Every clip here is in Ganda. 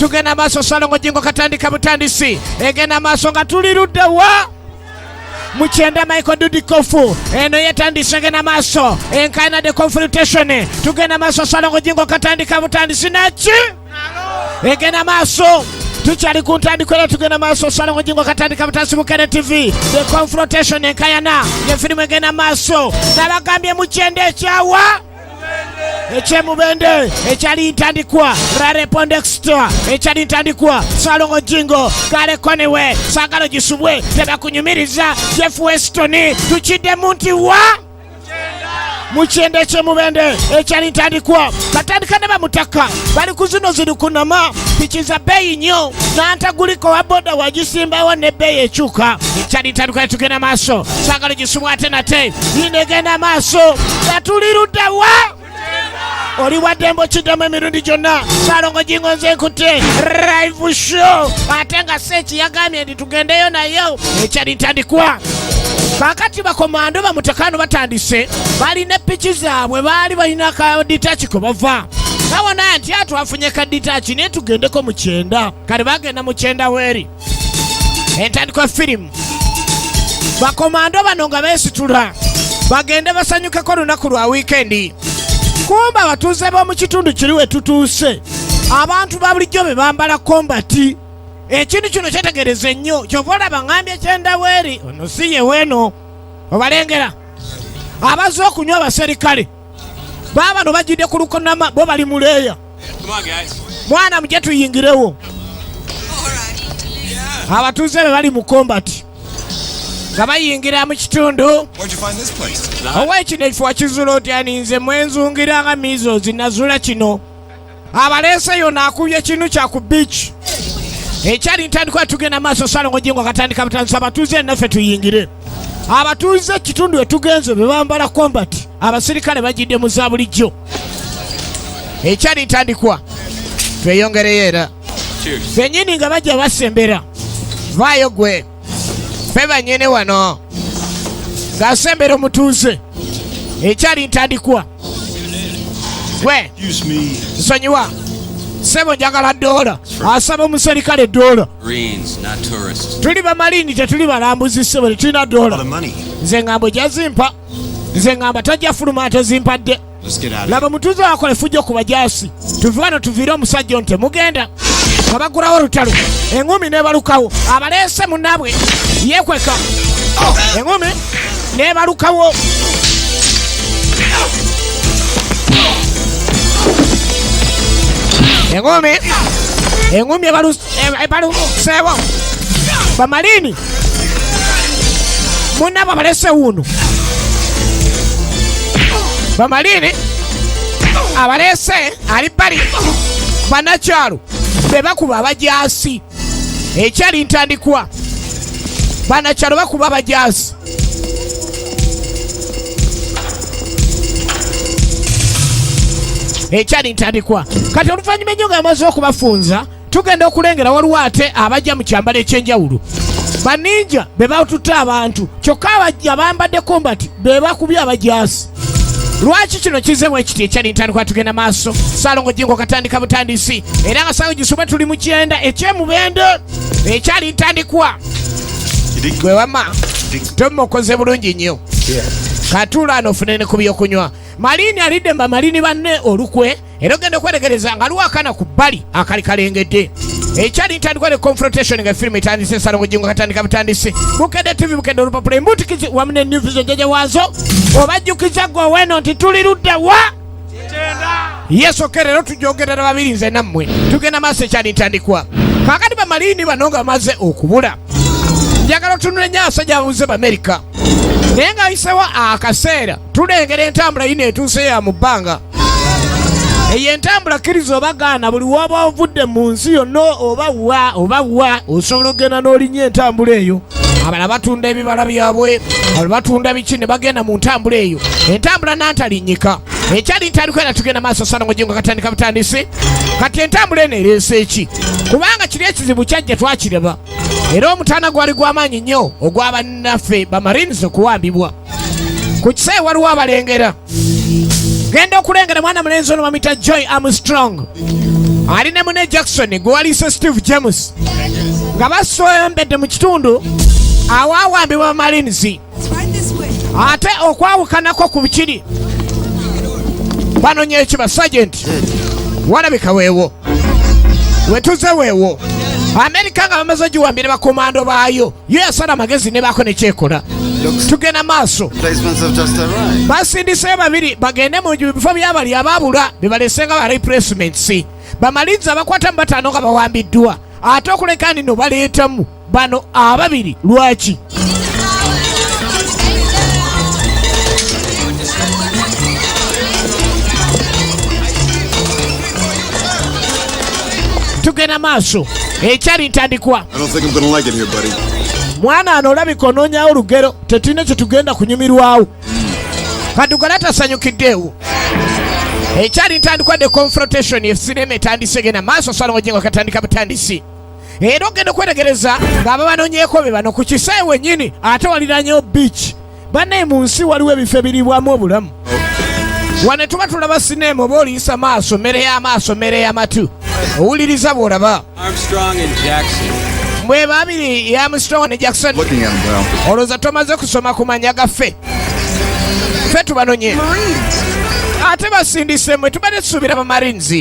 tugenda maaso Salongo Jingo katandika butandisi egenda maaso nga tulirudde wa Muchenda Michael Dudikofu eno yetandise gena maaso enkana de confrontation tugenda maaso Salongo Jingo katandika butandisi nachi egenda maaso tuchali kuntandikira tugenda maaso Salongo Jingo katandika butandisi Bukene TV the confrontation enkayana ye film egenda maaso nabagambye Muchenda ekyawa Echemubende echali ntandikwa Rare Pondexter echali ntandikwa Salongo Jingo kale konewe sagalo gisubwe teba kunyumiriza Jeff Weston tuchide munti wa Muchenda Echemubende echali ntandikwa katandika ne bamutaka bali kuzino ziri kunama pichiza bei nyo na antaguliko wa boda wajisimba wa ne bei echuka echali ntandikwa tugenda maaso sagalo gisubwe ate nate inegenda maaso natulirudde wa Oli wadembo chidamo emirundi jonna Salongo Jingo nze nkute live show atenga sechi yagamye ndi tugendeyo nayo echali ntandikwa kakati bakomando bamutakano batandise bali ne pichi zaabwe bali balina ka detach ko bava kabona nti atu afunye ka detach ne tugendeko Muchenda kale bagenda Muchenda weri entandikwa film bakomando banonga besitula bagende basanyuka ko lunaku lwa weekend kumba batuze bo mu kitundu kiriwe tutuuse abantu babulijjo be bambala kombati ekintu kino kyetegereze nnyo kyovola bangambye Kyenda weri ono siye weno obalengera abazo okunywa abaserikale baba no bajide ku lukonama bo bali muleya mwana muje tuyingirewo abatuze be bali mu kombati Gabayingira mu kitundu. Where'd you find this place? Owekino ifo kizulo otyaninze mwenzungira nga mizo zinazula kino. Abalese yona akubye kinu kya ku beach. Ekyali ntandikwa tugenda maaso Salongo Jingo katandika butansa abatuze naffe tuyingire. Abatuze kitundu etugenze bebambala combat. Abasirikale bajidde mu zabulijjo. Ekyali ntandikwa tweyongereyo era. Fenyini nga bajja basembera. Vayo gwe. Feba nyene wano gasembero mutuze ekyali ntandikwa gwe nsonyiwa sebo njagala dola asaba omuserikale dola tuli bamalini tetuli balambuzi sebo tulina dola nze ngambo jazimpa nze ngamba tajja fuluma tezimpadde laba mutuze wakole fujjo ku bajasi tuvano tuvire omusajja nte mugenda abagurawo lutalo engumi nebalukawo abalese munabwe yekweka engumi nebalukawo engumi ebalusewo bamalini munabo abalese wuno bamalini abalese ali bali banakyalo bebakuba abajasi ekyali ntandikwa banakyalo bakuba abajasi ekyali ntandikwa kati oluvannyuma ennyo nga yamaze okubafunza tugenda okulengera waliwo ate abajja mu kyambalo ekyenjawulo baninja bebatutta abantu kyokka abajja bambadde kombati bebakubye abajasi lwaki kino kizemu ekiti ekyali ntandikwa tugenda maaso Salongo Jingo katandika butandisi era nga sawo gisube tuli mu kyenda ekyemubende ekyali ntandikwa gwe wama tomukoze bulungi nnyo katula ano funene ku byokunywa malini alidde mba malini banne olukwe era ogenda okweregereza nga luwakana ku bbali akali kalengedde ekyali ntandikwa ne confrontation nga film etandise Salongo Jingo katandika butandisi Bukede TV Bukede olupapula embutikizi wamu ne new vision jeje waazo obajjukiza gwe weno nti tulirudde wa yesu kerero tujogerera babiri nze nammwe tugenda maaso ekyali ntandikwa kakati bamalini bano nga bamaze okubula njagala otunule nnyo abasajja babuze b'Amerika naye nga ayisewo akaseera tulengera entambula yino etuuse ya mu bbanga eyo entambula kkiriza obagaana buli waba ovudde mu nsi yonna oba wa osobola okgenda n'olinya entambula eyo abala batunda ebibala byabwe abala batunda biki ne bagenda mu ntambula eyo entambula nantalinnyika ekyali ntandikwa era tugenda maaso Salongo Jingo katandika butandisi kati entambula eno ereese eki kubanga kiri ekizibu kyajja twakiraba era omutaana gwali gw'amaanyi nnyo ogw'abannaffe bamarines okuwambibwa ku kiseera waliwo abalengera genda okulengera mwana mulenzi ono bamuyita Joy Armstrong ali ne mune Jackson gwalise Steve James nga basombedde mu kitundu awaawambibwa Marines. Ate okwawukanako ku bikiri banonye ekiba Sergeant walabika weewo wetuze weewo. Amerika nga bamaze giwambire bakomando baayo yo yasala amagezi ne baako nekyekola. Tugenda maaso basindiseyo babiri bagende mu bifo byabali ababula bebalesenga ba replacements. Bamalinzi abakwata mu bataano nga bawambiddwa ate okuleka nino baleetamu bano ababiri. Lwaki? Tugenda maaso ekyali ntandikwa. Mwana ano olabika onoonyawo olugero tetulina kye tugenda kunyumirwawo. Kaddugala tasanyukiddeewo. Ekyali ntandikwa de confrontation esinema etandise genda maaso Salongo Jengo katandika butandisi. Era ogenda okwetegereza ng'ababanoonyeeko be bano ku kisaawe wennyini ate waliranyewo beach. Bannaye mu nsi waliwo ebifo ebiribwamu obulamu. Wane tuba tulaba sinema oba oliyisa maaso mmere y'amaaso mmere y'amatu. Owuliriza bw'olaba. Armstrong and Jackson. Mwe babiri Armstrong ne Jackson. Olowooza tomaze kusoma ku manya gaffe. Ffe tubanonye. Ate basindise mwe tubadde tusuubira ba Marines.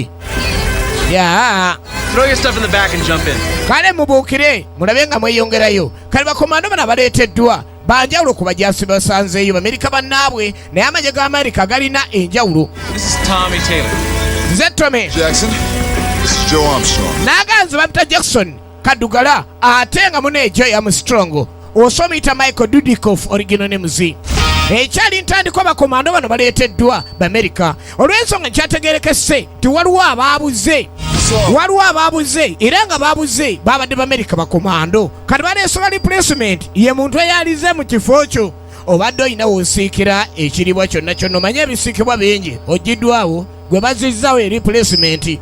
Yeah. Throw your stuff in the back and jump in. Kale mubuukire mulabe nga mweyongerayo. Kale bakomando bano baleeteddwa banjawulo ku bajaasi basanzeeyo Amerika bannaabwe naye amagye ga Amerika galina enjawulo. This is Tommy Taylor. Nze Tommy Jackson. This is Joe Armstrong. Naganze bamita Jackson Kaddugala ate nga mune Joe Armstrong osomiyita Michael Dudikoff original names. Ekyali ntandikwa bakomando bano baleeteddwa b'Amerika olw'ensonga nkyategeerekese ti waliwo abaabuze era nga baabuze babadde b'Amerika bakomando kati baleesoba replacement ye muntu eyalize mu kifo kyo. Obadde olina wosiikira ekiribwa kyonna kyonna omanye ebisiikibwa bingi ogiddwawo gwe bazizzawo replacement.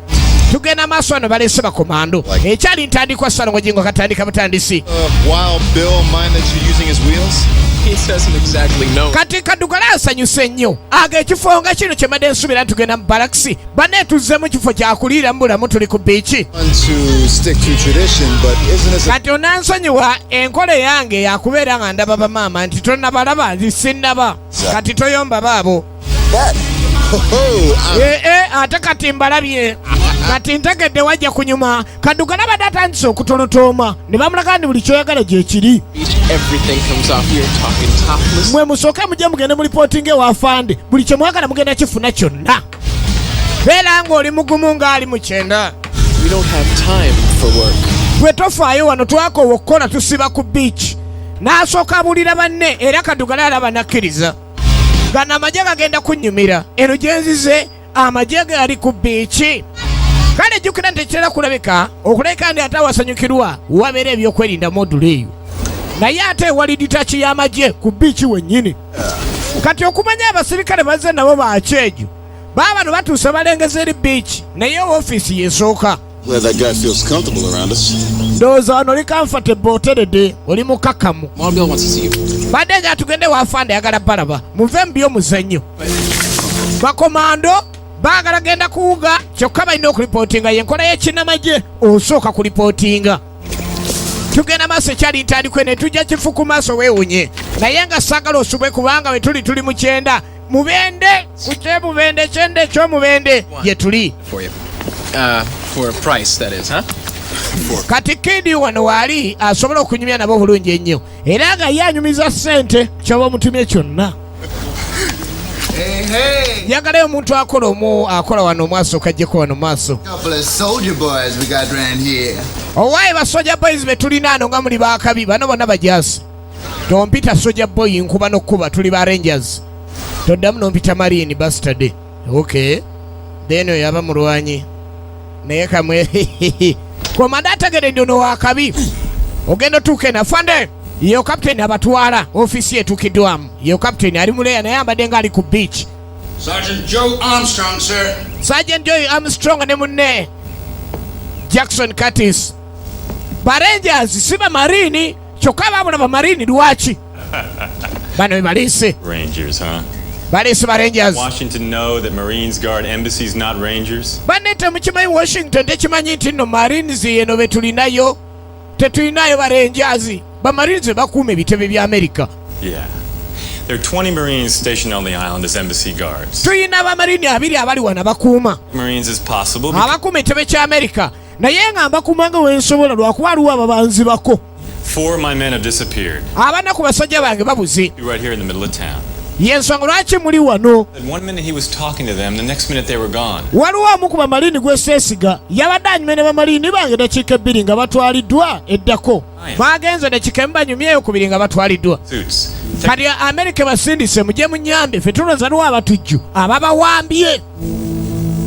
Tugenda maaso ano baleese bakomando ekyali ntandikwa Salongo Jengo katandika butandisi. Wild Bill mind that you're using his wheels? He doesn't exactly know. Kati Kaddugala asanyuse nnyo ekifo nga kino kye mbadde nsuubira tugenda mu balakisi banne tuzze mu kifo kyakuliira mu bulamu tuli ku biiki. Kati onansonyiwa enkola yange yakubeera nga ndaba bamaama nti tonnabalaba nti sinnaba kati toyomba baabo. Ate kati mbalabye kati ntegedde wajja kunyuma. Kaddugala badde atandise okutonotooma ne bamulaga nti buli kyoyagala gyekiri. Mwe musooke mujje mugende mu lipootinga ewafande buli kye mwagala mugenda kifuna kyonna. Beera ng'oli mugumu ng'ali mu kyenda. Gwe tofaayo wano twakoowa okukola tusiba ku beach. N'asooka abuulira banne era Kaddugala alaba nakkiriza. Gano amagye gagenda kunnyumira eno gye nzize amagye gali ku biiki. Kale jjukira nti tekitera kulabika okuleka ndi ate awasanyukirwa wabeera ebyokwerinda modulo eyo naye ate ewali ditaki y'amagye ku biiki wennyini. Kati okumanya abasirikale bazze nabo bakyejo baba bano batuuse balengeza eri biiki naye ofiisi yesooka. Ndowooza wano oli comfortable oteredde oli mukakamu. Badde nga tugende wafande ayagala balaba muve mu by'omuzannyo. Bakomando baagala genda kuwuga kyokka balina okulipootinga yenkola y'ekinnamagye osooka kulipootinga. Tugenda maaso ekyali ntandikwe ne tujja kifu ku maaso weewunye naye nga saagala osubwe kubanga we tuli mu kyenda mubende ku kyemubende kyenda eky'omubende ye tuli. For a price, that is, huh? Kati Kidi wano waali asobola okunyumya nabo bulungi ennyo era nga ye anyumiza ssente ky'oba omutumye kyonna. Yagalayo omuntu akola wano omwasooka ajjeko wano maaso. Owaaye ba Soldier Boys be tulina ano nga muli baakabi bano bonna bajaasi. Tompita Soldier Boy nkuba n'okkuba tuli ba Rangers. Toddamu nompita Marine bastard. Okay. Then oyo aba mulwanyi. Naye kamwe komanda ategere ndi ono wakabi ogenda otuuke na fande yo kapteni abatwala ofiisi etuukiddwamu yo kapteni ali muleya naye ambadde nga ali ku beach. Sergeant Joe Armstrong, sir. Sergeant Joe Armstrong ne munne Jackson Curtis. Ba Rangers si ba Marine kyokka baabula ba Marine lwaki bano baliise Rangers, huh? baleese ba Rangers. Washington know that Marines guard embassies, not Rangers? Banne temukimanyi Washington tekimanyi nti nno Marines eno betulinayo tetulinayo ba Rangers. Ba Marines bakuuma ebitebe bya America. Yeah. There are 20 Marines stationed on the island as embassy guards. Tulina abamarine 2 abali wana bakuuma. Marines is possible. Abakuuma ekitebe kya America. Naye nga mbakuumanga wensobola lwakuba aliwo ababanzibako. 4 of my men have disappeared. Abana ku basajja bange babuze. Right here in the middle of town. Yensonga lwaki muli wano. And 1 minute he was talking to them, the next minute they were gone. Waliwo omu ku bamalini gw'eseesiga yabadde anyumye ne bamalini bange dakiika 2 nga batwaliddwa eddako. Bagenze dakiika banyumyeyo 2 nga batwaliddwa. Suits. Kati Amerika basindise mujje munyambe ffe tulonza liwo abatujju ababawambye.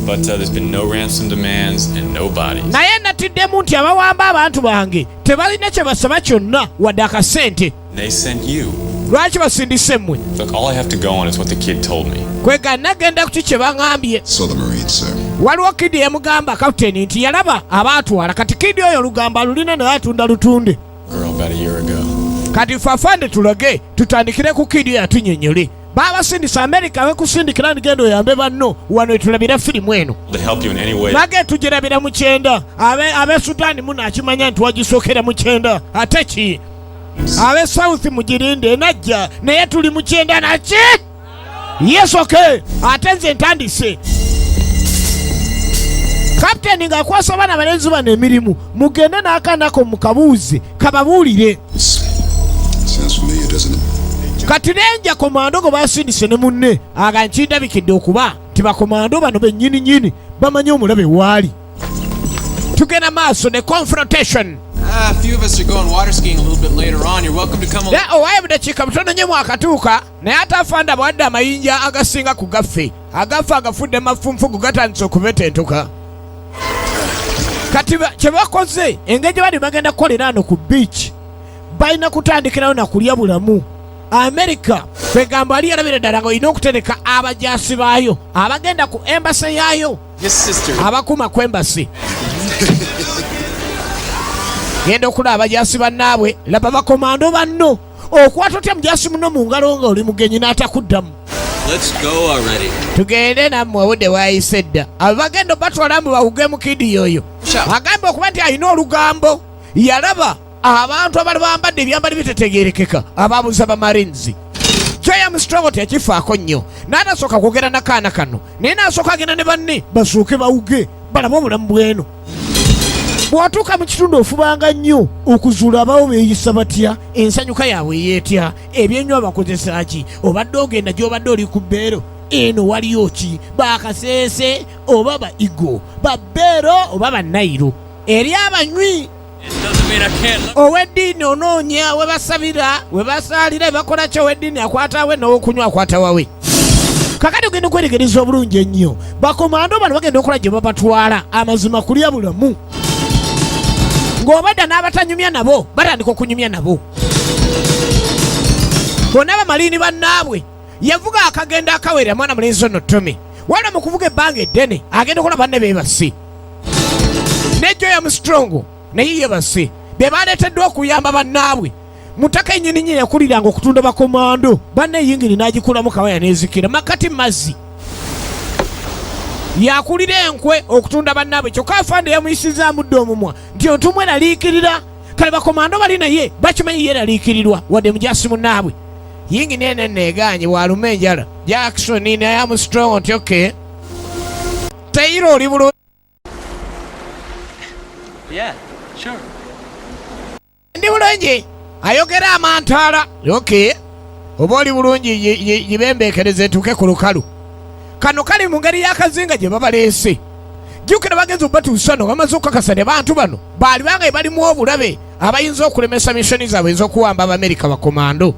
But there's been no ransom demands and no bodies. Naye natiddemu nti abawamba abantu bange tebalina kye basaba kyonna wadde akasente. They sent you. Lwaki basindise mmwe? Look, all I have to go on is what the kid told me. Kwega nagenda ku kye baŋŋambye. Saw the Marines, sir. Waliwo kidi yamugamba kaputeni nti yalaba abaatwala kati kidi oyo olugamba alulina naye atunda lutunde. Girl about a year ago. Kati ffe afande tulage tutandikire ku kidi oyo atunyonyole. Baabasindisa Amerika bekusindikira nigenda oyambe banno wano etulabira firimu eno. To help you in any way. Bage tugirabira mu kyenda abe Sudani munakimanya nti wagisookera mu kyenda ate ki abe South mugirinde najja naye tuli mu kyenda naki yesoke ate nze ntandise. Kapteni ng'akwasa abaana abalenzi bano emirimu mugende n'akaanako mukabuuze kababuulire. Sounds familiar, doesn't it? Kati Ranger komando go basindise ne munne aga nkindabikidde okuba nti bakomando bano bennyini bamanyi omulabe waali. Tugenda maaso ne confrontation. A few of us are going water skiing a little bit later on. You're welcome to come along. Owaye budakiika butono nnyo mwakatuuka naye ate afanda bwadde amayinja agasinga ku gaffe agaffe agafudde mafunfugu gatandise okubetentuka. Kati kye bakoze engeri bali bagenda kukolera ano ku beach balina kutandikirawo na kulya bulamu. America kwegamba ali yalabira ddala nga olina okutereka abajaasi baayo abagenda ku embasi yaayo. Yes, sister. Abakuma ku embasi genda okulaba abajaasi bannaabwe laba bakomando banno okwata otya mujaasi muno mu ngalo nga oli mugenyi n'atakuddamu. Let's go already. Tugende nammwe obudde bwayise dda abo bagenda batwala mu bawuge mu kidi yoyo agamba okuba nti alina olugambo yalaba abantu abali bambadde ebyambali bitetegerekeka ababuza ba Marines. James Strong tekifaako nnyo n'atasooka kwogera n'akaana kano naye n'asooka agenda ne banne basooke bawuge balabe obulamu bweno. Bw'otuuka mu kitundu ofubanga nnyo okuzuula abawo beeyisa batya ensanyuka yaabwe yeetya ebyenywa bakozesa ki obadde ogenda gy'obadde oli ku bbeero eno waliyo ki bakaseese oba ba igo ba bbeero oba ba nayiro eri abanywi ow'eddiini onoonya we basabira we basaalira bakola ki ow'eddiini akwata we n'owokunywa akwata wawe. Kakati ogenda okweregereza obulungi ennyo bakomando bano bagenda okola gye babatwala amazima kulya bulamu ng'obadda n'abatanyumya nabo batandika okunyumya nabo. Bonna bamalini bannaabwe yavuga akagenda akawera mwana mulenzi ono Tommy wala mu kuvuga ebbanga eddene agenda okola banne beebase ne Joyam Strong naye yeebase be baleeteddwa okuyamba bannaabwe mutaka ennyininyini yakuliranga okutunda bakomando banne yingiri n'agikulamu kawaya n'ezikira makati mazzi yakulira enkwe okutunda bannaabwe kyokka afande yamuyisizaamu dde omumwa nti ontumwe eraliikirira kale bakomando bali naye bakimanyi ye eraliikirirwa wadde mujaasi munnaabwe yingi nene neganye waluma enjala Jackson naye Armstrong nti okay teyira oli bulungi. Yeah, sure. Ndi bulungi ayogera amantaala okay oba oli bulungi yibembeekereza etuuke ku lukalu kano kali mu ngeri y'akazinga gye babaleese. Jjukira bagenzi obatuusa no bamaze okukakasa ne bantu bano baali bangaye balimu obulabe abayinza okulemesa missoni zaabwe ez'okuwamba Abamerika bakomando.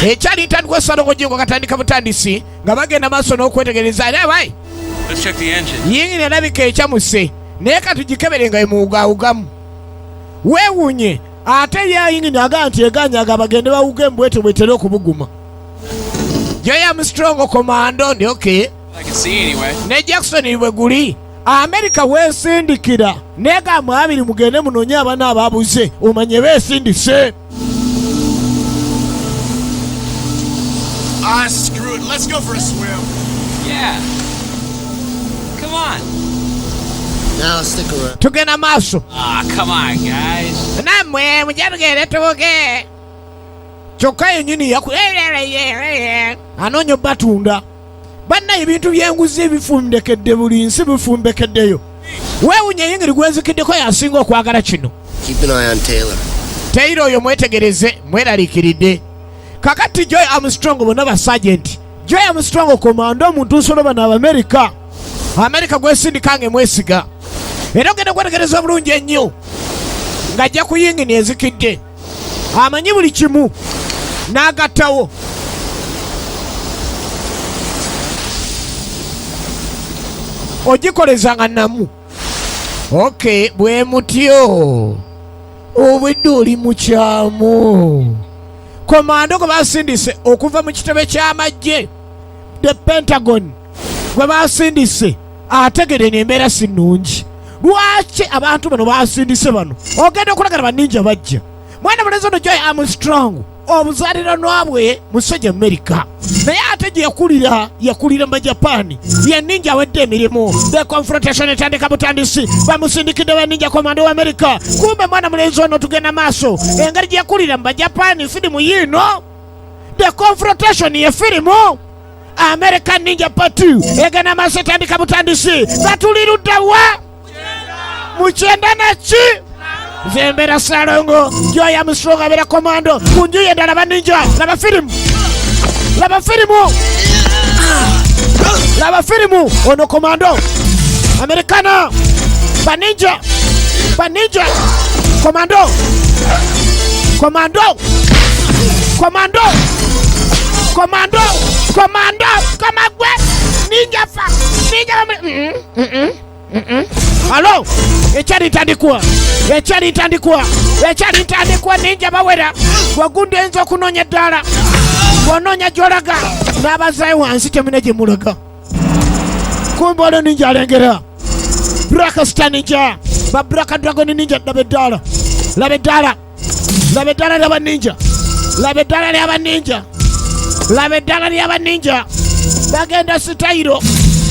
Ekyali ntandikwa Salongo Jingo katandika butandisi nga bagenda maaso n'okwetegereza abayi yingini alabika ekyamuse naye katugikebere nga emuwugaawugamu weewuunye ate yayingini agaa nti eganyaga bagende bawuge mbwete bwetere okubuguma. Joyam Strong komando ndi okay ne Jackson bwe guli Amerika weesindikira negamba 2 mugende munoonye abaana abaabuze omanye beesindise. Screw it. Let's go for a swim. Yeah. Come on. Now stick around. tugenda maaso. Come on, guys. Nammwe mujalugere tubuge. Kyokka yennyini anoonya batunda. Banna ebintu byenguzi ebifumbekedde buli nsi bifumbekeddeyo. Weewunya engeri gwezikiddeko yasinga okwagala kino. Keep an eye on Taylor. Taylor oyo mwetegereze mweraliikiridde. Kakati Joy Armstrong bonna ba sergeant. Joy Armstrong komando omuntu nsolo bano Amerika. Amerika gwesindika ngemwesiga. Era ogenda okwetegereza obulungi ennyo ng'ajja ku yingini ezikidde. Amanyi buli kimu n'agattawo. Ogikolezanga namu. Okay, bwe mutyo. Obwedde oli mu kyamu. Komando gwe basindise okuva mu kitebe ky'amagye the Pentagon gwe basindise ategere n'embeera si nnungi. Lwaki abantu bano basindise bano? Ogenda okulagala baninja bajja. Mwana mulenzi ono Joy Armstrong obuzaalirano bwe musajja Amerika. Naye ate gye yakulira mu Japaani ye ninja awedde emirimu. The confrontation etandika butandisi bamusindikidde baninja komando wa Amerika. Kumbe mwana mulenzi ono tugenda maaso engeri gye yakulira mu Japaani firimu yiino The confrontation ye firimu American Ninja Part 2 egenda maaso etandika butandisi nga tuli ludda wa mukyenda naki Zembera Salongo Joy Armstrong abera komando kunju yendala baninja laba firimu ono komando Americana baninja komando kamagwe ninja fa ninja Alo, echari tandikwa ninja bawera wagunde enzo kunonya ddala wononya jolaga n'abazayi wansi temune gye mulaga. Kumbe olwo ninja alengera Black Star ninja ba Black Dragon ninja labe ddala lyaba ninja bagenda sitayiro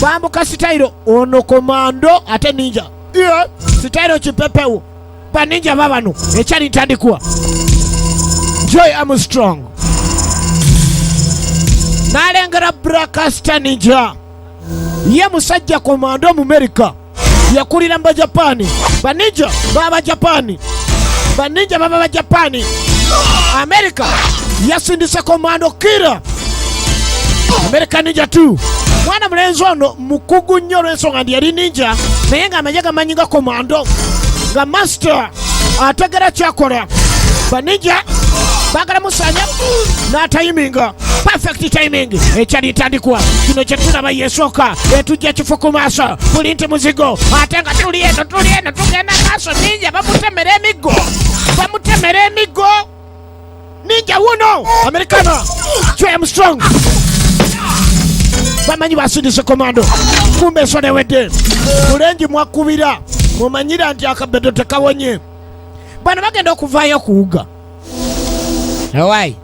bambuka sitayiro ono komando ate ninja sitayiro kipepewo baninja babano ekyali ntandikwa Joy Armstrong n'alengera Black Star ninja ye musajja komando mu Amerika yakulira mu Japaani baninja baba Japaani Amerika yasindise komando kira American Ninja 2 mwana mulenzi ono mukugu nnyo olw'ensonga ndi yali ninja naye ng'amagye gamanyi nga komando nga master ategera kyakola baninja baagala musanya n'atayiminga perfect timing ekyali ntandikwa kino kye tulaba yesooka etujja kifo ku maaso buli nti muzigo ate nga tuli eno tugenda maaso ninja bamutemera emigo ninja wuno Americana Joy Armstrong bamanyi basindise komando kumbe ensonga ewedde mulengi mwakubira mumanyira nti akabedo tekawonye bano bagenda okuvaayo kuwuga awai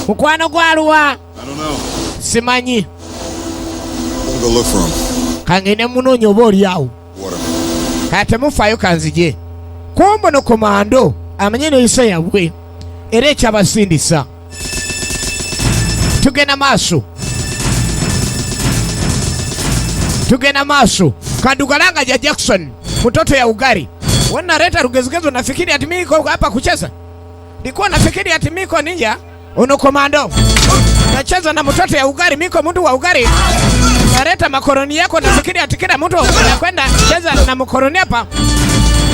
mukwano gwaluwa simanyi kangende munoonya oba oli awo kati temufaayo kanzije kumbe no komando amanye neeyisa yabwe era ekyabasindisa tugenda maaso Kadugalanga ja Jackson mtoto ya Ugari wanaleta rugezugezo nafikiri ati miko hapa kucheza nilikuwa nafikiri ati miko ninja ono komando nacheza na mtoto ya Ugari miko mtu wa Ugari naleta makoroni yako nafikiri ati kila mtu anakwenda cheza na makoroni hapa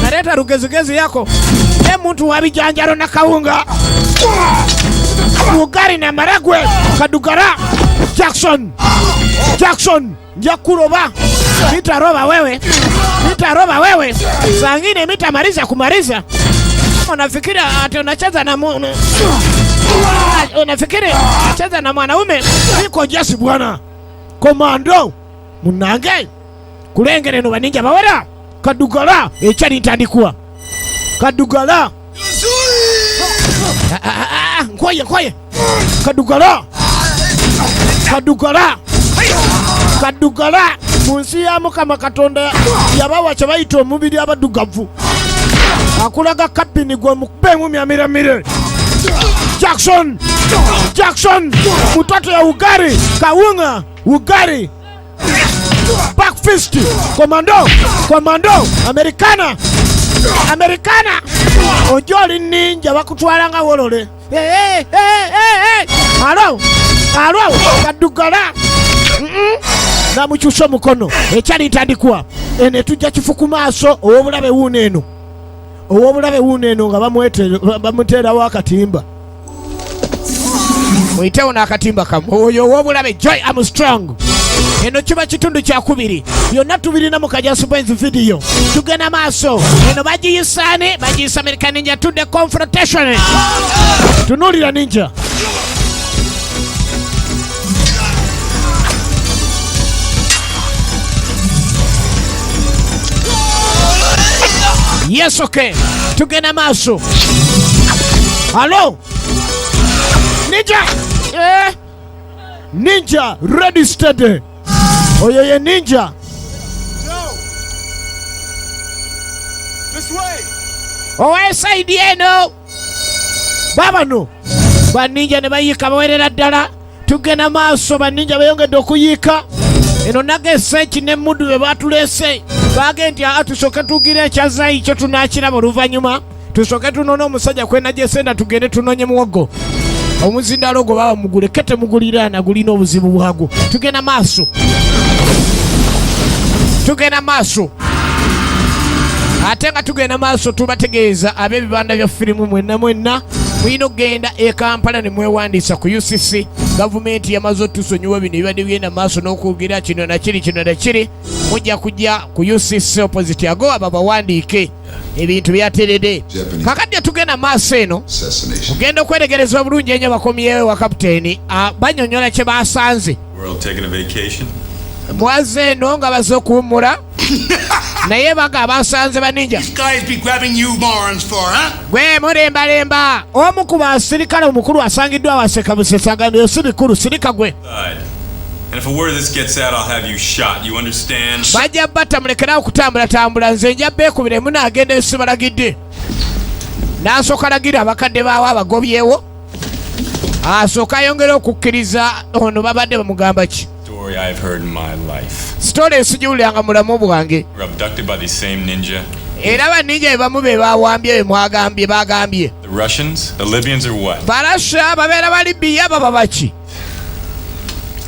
naleta rugezugezo yako mtu wa bijanjaro na kaunga Ugari na maragwe Kadugara Jackson njakuroba mitaroba wewe sangine mitamaliza kumaliza unafikiri ati unacheza na cheza na mwanaume niko jasi bwana komando munange kulengere no baninja bawera Kadugala ekyali ntandikwa Kadugala nkoye Kadugala Kadugala mu nsi ya Mukama Katonda yabawa kye bayita omubiri abaddugavu akulaga kapini gwe mukubemu myamiramire. Jackson mtoto ya Ugari Kawunga Ugari Backfist Commando Americana Ojoli ninja bakutwala nga wolole. Alo Kadugala namukyusa mukono ekyali ntandikwa ene tujja kifuku maaso ow'obulabe wuuneeno nga bamuteerawo akatimba. Mwitewo n'akatimba kamu oyo ow'obulabe Joy Armstrong. Eno kiba kitundu kyakubiri byonna tubirina mu Kajasu Boys video. Tugenda maaso eno bagiyisaani bagiyisa American Ninja tudde confrontation. Tunuulira ninja. Yes, okay. Tugenda maaso. Hello. Ninja ready steady. Oyo ye ninja. This way. Owe side eno. Baba no. Ba ninja ne bayika bawerera ddala. Tugenda maaso ba ninja bayongedde okuyika. Eno nagese kine mudu we batulese. Bagenti atusoke tugire ekyazayi kyo tunakiraba oluvannyuma. Tusoke tunoona omusajja kwena gyesenda tugende tunonye muwogo. Omuzindalo ogwo baba mugule kete muguliraana gulina obuzibu bwago. Tugenda maaso. Ate nga tugenda maaso tubategeeza ab'ebibanda bya firimu mwenna mulina okugenda e Kampala ne mwewandiisa ku UCC. Gavumenti yamaze otusonyiwa bino ebibadde bigenda maaso n'okugira kino na kiri mujja kujja ku UCC opposite ago abawandiike ebintu byateredde. Kakadde tugenda maaso eno ogenda okweregereza bulungi ennyo bakomyewo wa kapiteeni banyonyola kye basanze. Mwaze eno nga baze okuwummula naye baga basanze baninja. Gwe mulembalemba omu ku basirikale omukulu asangiddwa waseka busesagano si bikulu sirika gwe. And if a word of this gets out, I'll have you shot. You understand? Bajja bata mulekera okutambula nze nja beekubire munaagenda esibalagidde. N'asooka lagira abakadde baawo abagobyewo. Asooka ayongera okukkiriza ono babadde bamugamba ki? Story I've heard in my life. Story esigiwuliranga mulamu bwange. We're abducted by the same ninja. Era baninja bamu be bawambye bagambye. The Russians? The Libyans or what? Barasha babeera bali Libya baba baki?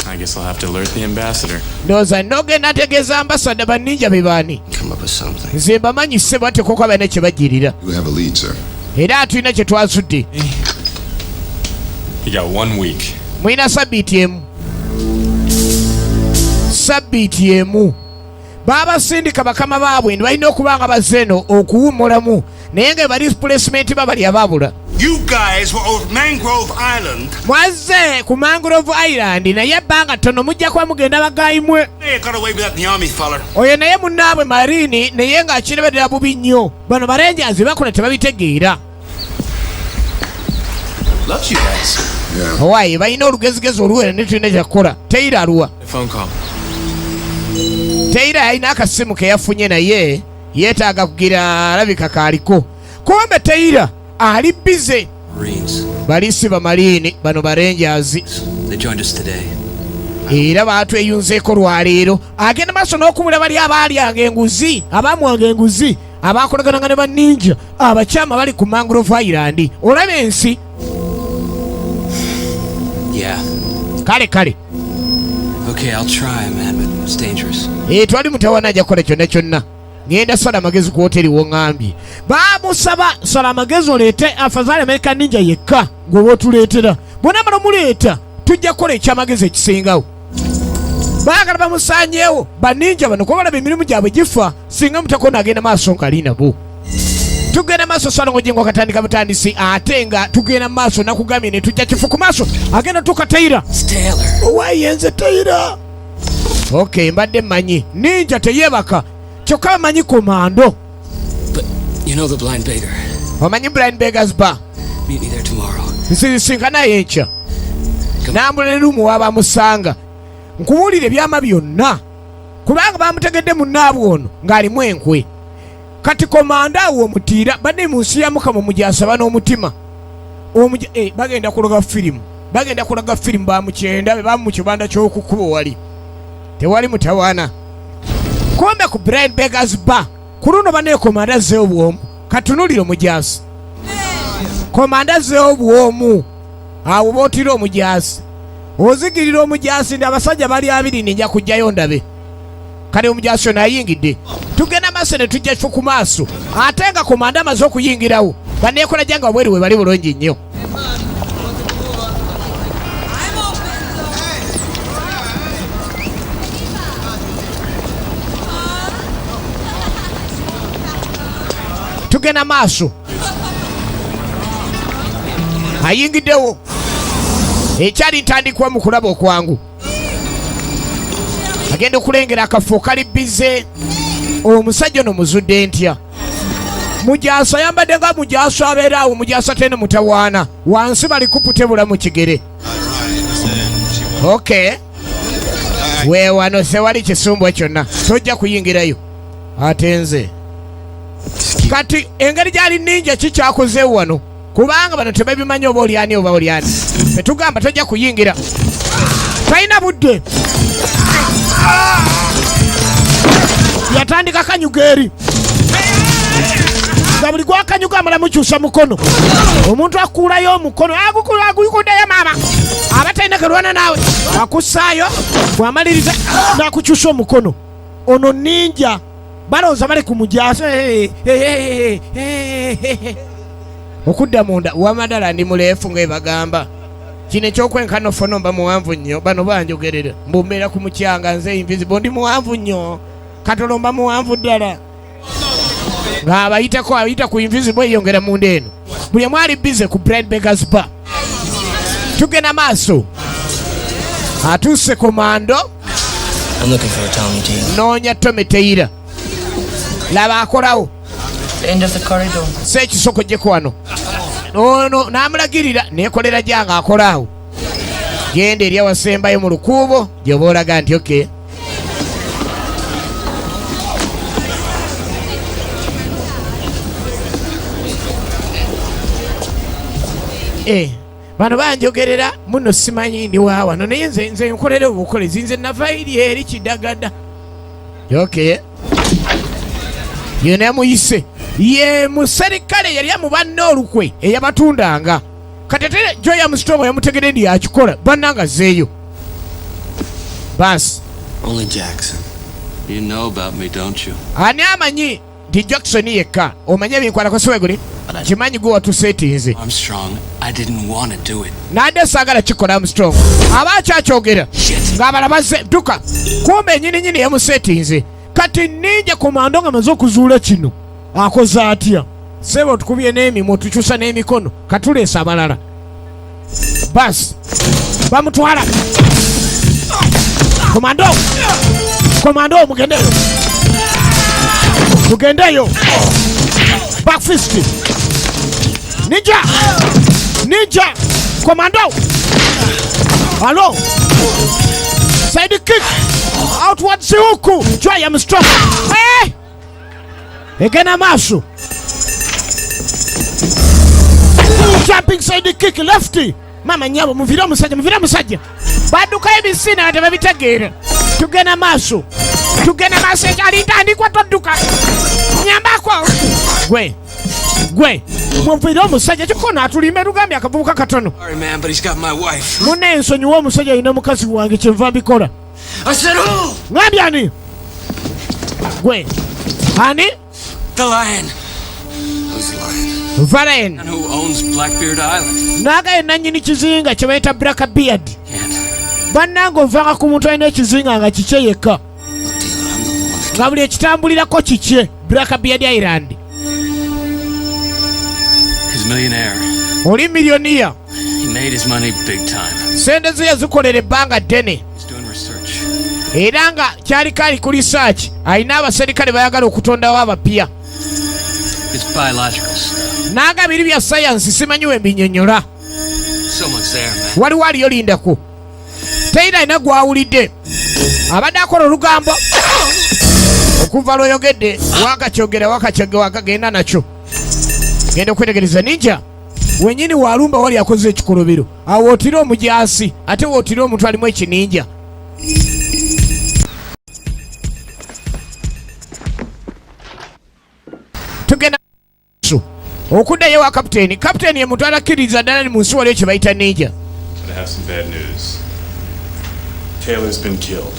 I guess I'll have to alert the ambassador. Ndoza nogenda ategeeza ambassador baninja be baani. Come up with something. Nze mbamanyi ssebo ate koko balina kye bajjirira. You have a lead, sir. Era tulina kye twasudde. You got 1 week. Mulina sabbiiti emu. Babasindika bakama baabwe balina okuba nga bazze eno okuwummulamu naye nga bali replacement babali abaabula. You guys were on Mangrove Island. Mwazze ku Mangrove Island naye ebbanga ttono mujja kuba mugenda bagayimwe. They got away with that in the army, fella. Oyo naye munnaabwe Marini naye ng'akireberera bubi nnyo. Bano Barangers bakola tebabitegeera. Loves you guys. Yeah. Owaaye balina olugezigezi oluwera ne tulina kyakukola. Teira aluwa. A phone call. Teira alina akasimu ke yafunye naye yeetaaga kugira alabika kaaliko. Kumbe Teira ali bize. Marines. Bali si Bamarini bano Barangers. They joined us today. Era batweyunzeeko lwaleero agenda maaso n'okumula bali abaalyanga enguzi abaamuwanga enguzi abaakolagana ne banninja abakyama bali ku Mangrove Island. Olaba ensi. Yeah. Kale. Okay, I'll try, man, but it's dangerous. Twali mutawana ajja kukola kyonna. Ngenda sala amagezi ku hoteri wongambye. Baamusaba sala amagezi oleete afadhali American Ninja yekka gwe otuleetera. Bonna bano muleeta tujja kukola ekyamagezi ekisingawo. Baagala bamusaanyeewo baninja bano kuba balaba emirimu gyabwe gifa singa mutakona agenda maaso nkali nabo. Tugenda maaso salongo jengo katandika butandisi ate nga tugenda maaso nakugambye ne tujja kifu ku maaso agenda tuka Teira. Taylor. Why yenze Teira? Okay, mbadde mmanyi ninja teyebaka kyokka manyi komando. But you know the Blind Beggar. Omanyi Blind Beggar's bar. Meet me there tomorrow. Nsisinkana yenkya. n'amululumu wabamusanga nkubuulire byama byonna kubanga bamutegedde munnaabwe ono ng'alimu enkwe kati komanda awo omutiira badde mu nsi ya Mukama mujasaba n'omutima bagenda kulaga firimu bamukyenda bebamu mu kibanda ky'okukuba wali tewali mutawaana kumbe ku Brian Beggars Bar ku luno bane komanda azzeewo bwomu katunulire omujasi komanda azzeewo bwomu awo bootira omujasi ozigirira omujasi ndi abasajja bali abiri ninja kujjayo ndabe kale omujasi ono ayingidde tugenda maaso ne tujja kifo ku maaso ate nga komanda amaze okuyingirawo baneekola janga wabweri we bali bulungi nnyo tugenda maaso ayingiddewo ekyali ntandikwa mu kulaba okwangu agenda okulengera akafo kali bize omusajja ono muzudde ntya mujasa ayambadde nga mujasa abeera awo mujasa tene mutawaana wansi bali kuputebula mu kigere okay weewano sewali kisumbwa kyonna tojja kuyingirayo ate nze kati engeri gyali ninja kikyakoze wano kubanga bano tebabimanyi oba olyani oba olyani tetugamba tojja kuyingira talina budde yatandika kanyuga eri nga buli gwakanyuga amala mukyusa mukono omuntu akuulayo omukono aguyikuddeyo maama aba talina kelwana naawe akussaayo bwamaliriza nakukyusa omukono ono ninja balowooza bali ku mujasa okudda munda wamadala ndi muleefu ngaebagamba kino ekyokwenkano fono mba muwanvu nnyo bano banjogerera mbumbeera ku mukyanga nze invisible ndi muwanvu nnyo katolo mba muwanvu ddala ng'abayitako abayita ku invisible eyongera munda eno buli mwali bize ku Brian Beggars Bar tugenda maaso atuuse komando noonya Tommy Taylor laba akolawo seekisoko gyeko wano ono n'amulagirira neekolera gyanga akolaawo genda eri awasembayo mu lukuubo gyoba olaga nti oke bano banjogerera muno simanyi ndi waawano naye nze nkolera obukolezi nze navairi eri kidagada oke yena yamuyise ye muserikale yali amubanne olukwe eyabatundanga katetere Joya Musitomo yamutegedde ndi yakikola bannanga zeeyo basi Only Jackson. You know about me, don't you? ani amanyi ndi Jackson yekka omanye binkwalako siweguli kimanyi gwe watuseetinze Armstrong, I didn't want to do it. nadde saagala kikola Armstrong aba akyakyogera ng'abala bazze dduka kumbe nyininyini yamuseetinze kati ninja komando nga maze okuzuula kino akoze atya sebo otukubye n'emimwa otukyusa n'emikono katuleesa abalala basi bamutwala komando mugendeyo backfist ninja komando alo side kick outward huku Joya Musitomo egena maaso jumping side kick lefty mama nyabo muvire omusajja baddukayo ebisina nga tebabitegeera tugenda maaso ekyali ntandikwa todduka nyambako gwe muvire omusajja kikono atulime lugambye akavubuka katono Sorry, man, but he's got my wife. mune ensonyiwa omusajja alina mukazi wange kyenva mbikola I said, who? ngambye ani gwe ani The lion. Who's the lion? Valentine And who owns Blackbeard Island? naagaye nannyini kizinga kye bayita Blackbeard Can't. bannanga ovanga ku muntu alina ekizinga nga kikye yekka nga buli ekitambulirako kikye Blackbeard Island He's a millionaire. oli miliyoniya He made his money big time. sente ze yazikolera ebbanga ddene He's doing research. era nga kyaliko ali ku research alina abaserikale bayagala okutondawo abapya It's biological stuff. naga biri bya sayansi simanyi we mbinyonnyola Someone there, man. waliwo aliyo lindako. Taylor alina gwawulidde abadde akola olugambo okuva lw'oyogedde wakakyogera wakagenda nakyo. Genda okwetegereza ninja wenyini walumba wali akoze ekikolobero awo otira omujasi ate wootira omuntu alimu ekininja. Tugenda okuddayo wa kapiteeni. Kapiteeni ye muntu alakkiriza ddala ni mu nsi waliyo kye bayita ninja. I have some bad news. Taylor's been killed.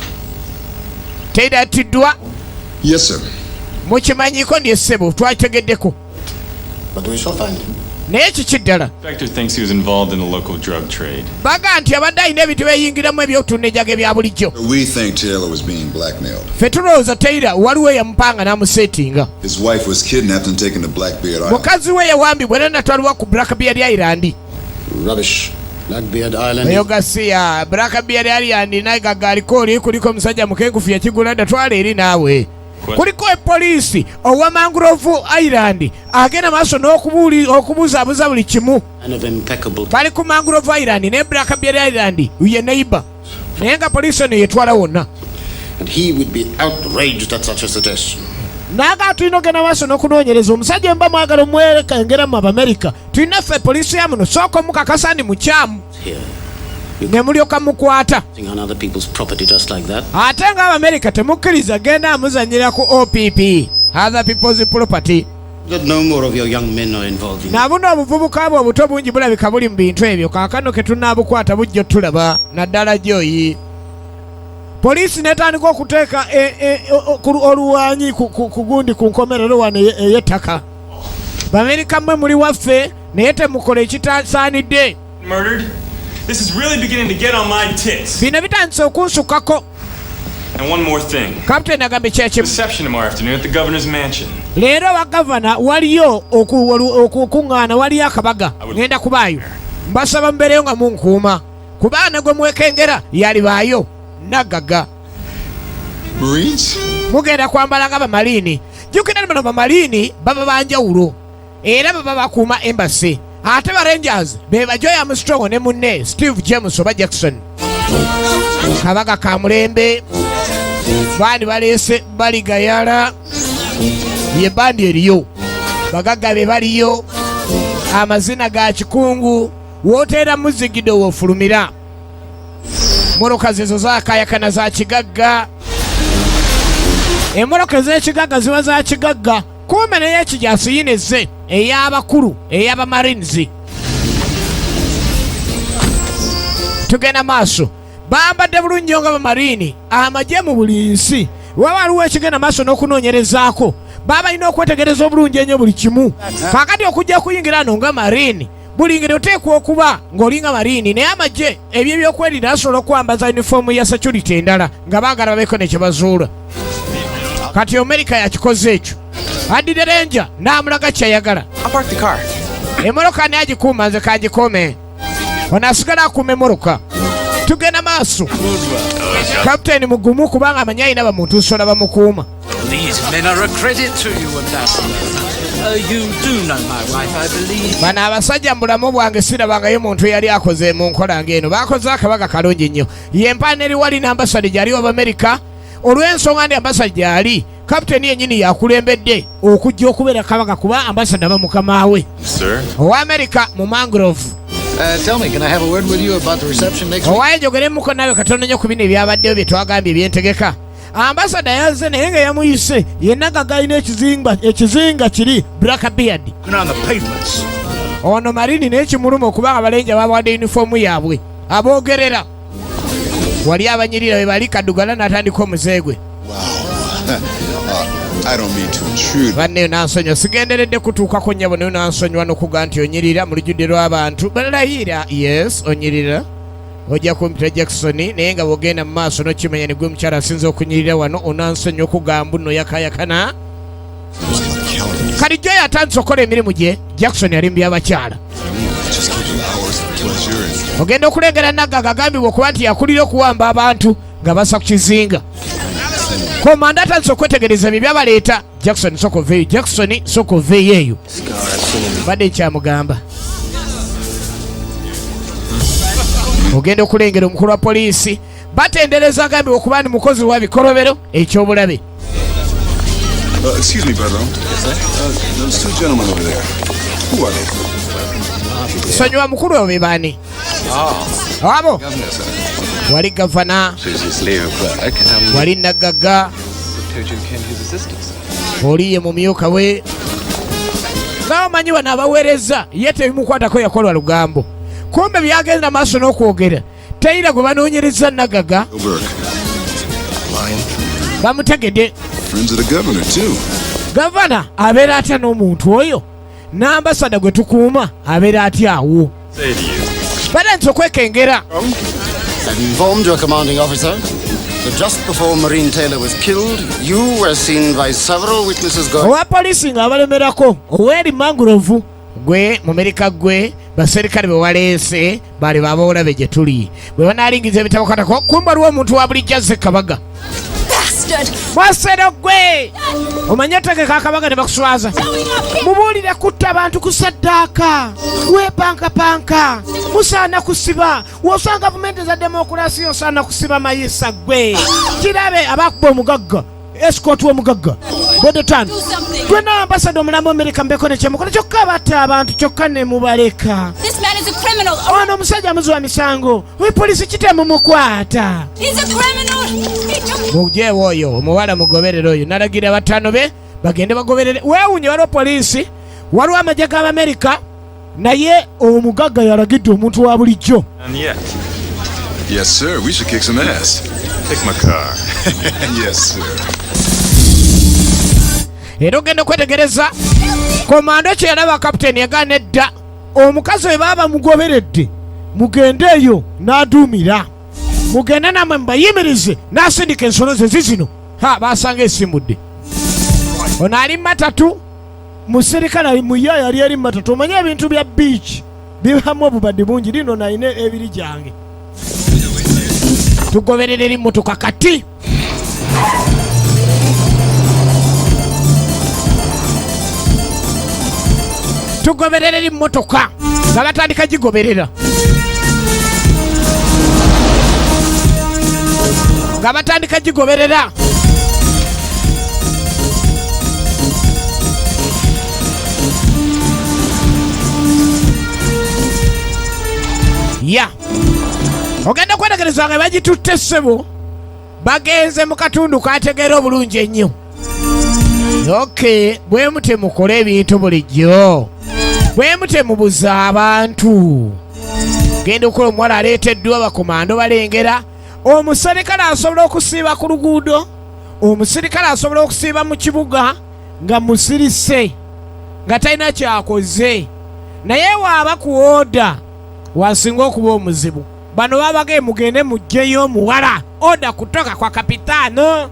Taylor atiddwa. Yes, sir. Mukimanyiko ndi essebo twakitegeddeko. But we shall find him. Naye kiki ddala? Inspector thinks he was involved in the local drug trade. Baga nti abadde alina ebintu byeyingiramu ebyokutunda enjaga ebya bulijjo. We think Taylor was being blackmailed. Ffe tulowooza Taylor waliwo eyamupanga n'amuseetinga. His wife was kidnapped and taken to Blackbeard Island. Mukazi we yawambibwa era natwalibwa ku Blackbeard Island. Rubbish. Blackbeard Island. Eyo gasiya Blackbeard Island naye gagaliko oli kuliko omusajja mukengufu yakigula datwala eri naawe. Kuliko epoliisi owa Mangrove Island agenda maaso n'okubuzaabuza buli kimu. Bali ku Mangrove Island ne Blackbeard Island ye neighbor. Naye nga poliisi eno yetwala wonna. And he would be outraged at such a suggestion. Naga tulina ogenda maaso n'okunoonyereza omusajja mba mwagala omwerekengera mu Amerika. Tulina ffe poliisi ya muno sooka omukakasa ndi mukyamu. Ne mulyoka mukwata. Ate nga Abamerika temukkiriza genda amuzanyira ku OPP, other people's property. Nabuno obuvubuka bwe obuto bungi bulabika buli mu bintu ebyo. Kaakano ke tunaabukwata bujjo tulaba naddala gyoyi. Poliisi netandika okuteeka oluwanyi ku gundi ku nkomerero wano ey'ettaka. Bamerika mmwe muli waffe naye temukola ekitasaanidde. Murdered? This is really beginning to get on my tits. Bino bitandise okunsukako. And one more thing. Captain agambye kyeki. Reception tomorrow afternoon at the governor's mansion. Leero wa governor waliyo okukuŋŋaana waliyo akabaga. Ngenda kubaayo. Mbasaba mbeereyo nga munkuuma. Kubaana gwe mwekengera yalibaayo. Nagaga. Marines? Mugenda kwambala nga bamaliini. Jjukira bano bamaliini baba banjawulo. Era baba bakuuma embassy. Ate ba Rangers beba Joy Armstrong ne munne Steve James oba Jackson. Kabaga ka mulembe. Bandi baleese baligayala. Ye bandi eriyo. Bagaga be baliyo. Amazina ga kikungu. Woteera muzigido wofulumira. Moroka zezo zaakayakana za kigagga. Emoroka z'ekigagga ziba za kigagga. Kumbe naye ekijasi yineze ey'abakulu ey'abamarines. Tugenda maaso bambadde bulungi nga bamarini amagye mu buli nsi. Waba waliwo ekigenda maaso n'okunoonyerezaako baba balina okwetegereza obulungi ennyo buli kimu. Kaakati okujja kuyingira ano nga marini buli ngeri oteekwa okuba ng'olinga marini naye amagye ebyo ebyokwerinda asobola okwambaza yunifoomu ya security endala nga baagala babeeko ne kye bazuula. Kati Amerika yakikoze ekyo. Addire Ranger n'amulaga kyayagala. Emmotoka ne agikuuma nze kagikome. Ono asigala akuuma emmotoka. Tugenda maaso. Kapiteeni mugumu kubanga amanyi alina bamuntu nsola bamukuuma. Bano abasajja mu bulamu bwange sirabangayo muntu eyali akoze mu nkola ng'eno. Baakoze akabaga kalungi nnyo. Ye empaana eri wali n'ambasade gy'ali w'Amerika. Olw'ensonga ndi ambasade gy'ali kapiteeni yennyini yakulembedde okujja okubeera kabaga kuba ambasada bamukama we owa Amerika mu Mangrove. Tell me, can I have a word with you about the reception next week? Owaye njogeremuko nawe katono nnyo ku bino ebyabaddeyo bye twagambye ebyentegeka. Ambasada yazze naye nga yamuyise yenna nga galina ekizinga kiri Blackbeard. Ono marini naye kimuluma okubanga abalenja babawadde yunifoomu yaabwe aboogerera. Wali abanyirira bwe bali kaddugala n'atandika omuze gwe. I don't mean to intrude. Banne nansonyiwa sigenderedde kutuukako nnyabo naye nansonyiwa n'okuga nti onyirira mu lujjudde lw'abantu balayira. Yes, onyirira ojja kumpita Jackson naye nga bw'ogenda mu maaso n'okimanya ne gwe mukyala asinza okunyirira wano onansonyiwa okugamba nno yakayakana. Kati Joy atandise okukola emirimu gye Jackson yali mu by'abakyala. Ogenda okulengera Naggaga agambibwa okuba nti yakulira okuwamba abantu nga basa ku kizinga. Komanda atandise okwetegereza bye byabaleeta. Jackson soko veeyo. Jackson soko veeyo eyo. Badde kyamugamba. ogenda okulengera omukulu wa poliisi batendereza agambibwa okuba ni mukozi wa bikolobero ekyobulabe. Excuse me, brother. Yes, sir? Those two gentlemen over there. Who are they? Sonyiwa mukulu obe baani? Abo Governor, sir. wali gavana, wali nagagga, oli ye mumyuka we. Nga omanyi bano abaweereza ye tebimukwatako yakolwa lugambo. Kumbe byagenda maaso n'okwogera teyira gwe banoonyereza nagagga bamutegedde. Friends of the governor, too. Gavana abeera atya n'omuntu oyo? N'ambasada gwe tukuuma abeera atya awo? Say to you. Bada nti okwekengera. I've informed your commanding officer that just before Marine Taylor was killed, you were seen by several witnesses going... Owa poliisi ng'abalemerako Oweri Mangrove gwe mumerika gwe baserikale be waleese bali babawolabe gye tuli bwe banaalingiza ebitabo katako kumba lwo omuntu wa bulijjo azze Kabaga. Mwasero gwe omanye otegeka akabaga ne bakuswaza mubuulire kutta abantu ku saddaaka wepankapanka musaana kusiba wosanga gavumenti za demokulasiya osaana kusiba mayisa gwe kirabe abakuba omugagga esikooti w'omugagga bodetan twena ambasada omulamu Amerika mbeko ne kyemukola kyokka batta abantu kyokka ne mubaleka. Ono omusajja muziwa misango poliisi kitemumukwata. Mujeewo oyo omuwala mugoberere oyo nalagira batano be bagende bagoberere. Weewunye waliwo poliisi waliwo amagye g'Amerika naye omugagga yalagidde omuntu wa bulijjo. And yet, Yes, sir. We should kick some ass. take my car. Yes, sir. Era ogenda okwetegereza komando kye yalaba kapiteeni yagaana edda omukazi we baba mugoberedde mugendeeyo n'aduumira mugende namwe mubayimirize n'asindika ensolo ze zizino baasanga esimbudde. Ono ali matatu musirikale muya yali eri matatu. Omanye ebintu bya beach bibamu obubadde bungi. Lino nayina ebiri gyange tugoberere emmotoka kati. Tugoberere emmotoka nga batandika gigoberera nga batandika gigoberera. Ya ogenda kwetegereza nga bagitutte ssebo bagenze mu katundu kategeera obulungi ennyo. Okay, bwe mutemukola ebintu bulijjo, bwe mutemubuza abantu. Genda okukola omuwala aleeteddwa bakomando balengera. Omusirikale asobola okusiiba ku luguudo, omusirikale asobola okusiiba mu kibuga nga musirise nga talina kyakoze, naye waaba ku oda wasinga okuba omuzibu. Bano babage mugende mugyeyo omuwala oda kutoka kwa kapitaano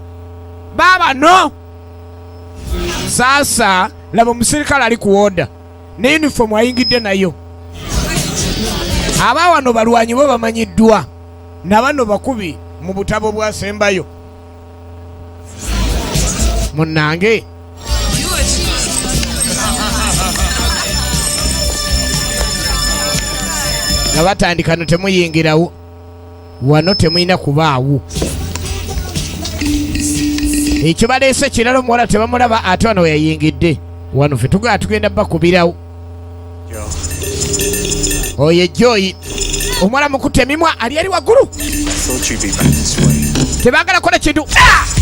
baba no. Sasa laba omusirikale ali ku oda ne uniform ayingidde nayo. Aba wano balwanyi bo bamanyiddwa na bano bakubi mu butabo bwasembayo. Munnange nga batandika no temuyingirawo wano temuyina kubaawo. Ekyo baleese kirala omuwala tebamulaba ate wano yayingidde wano ffe tugenda bakubirawo. Oye Joyi omuwala mukutte emimwa ali eri waggulu tebaagala kola kintu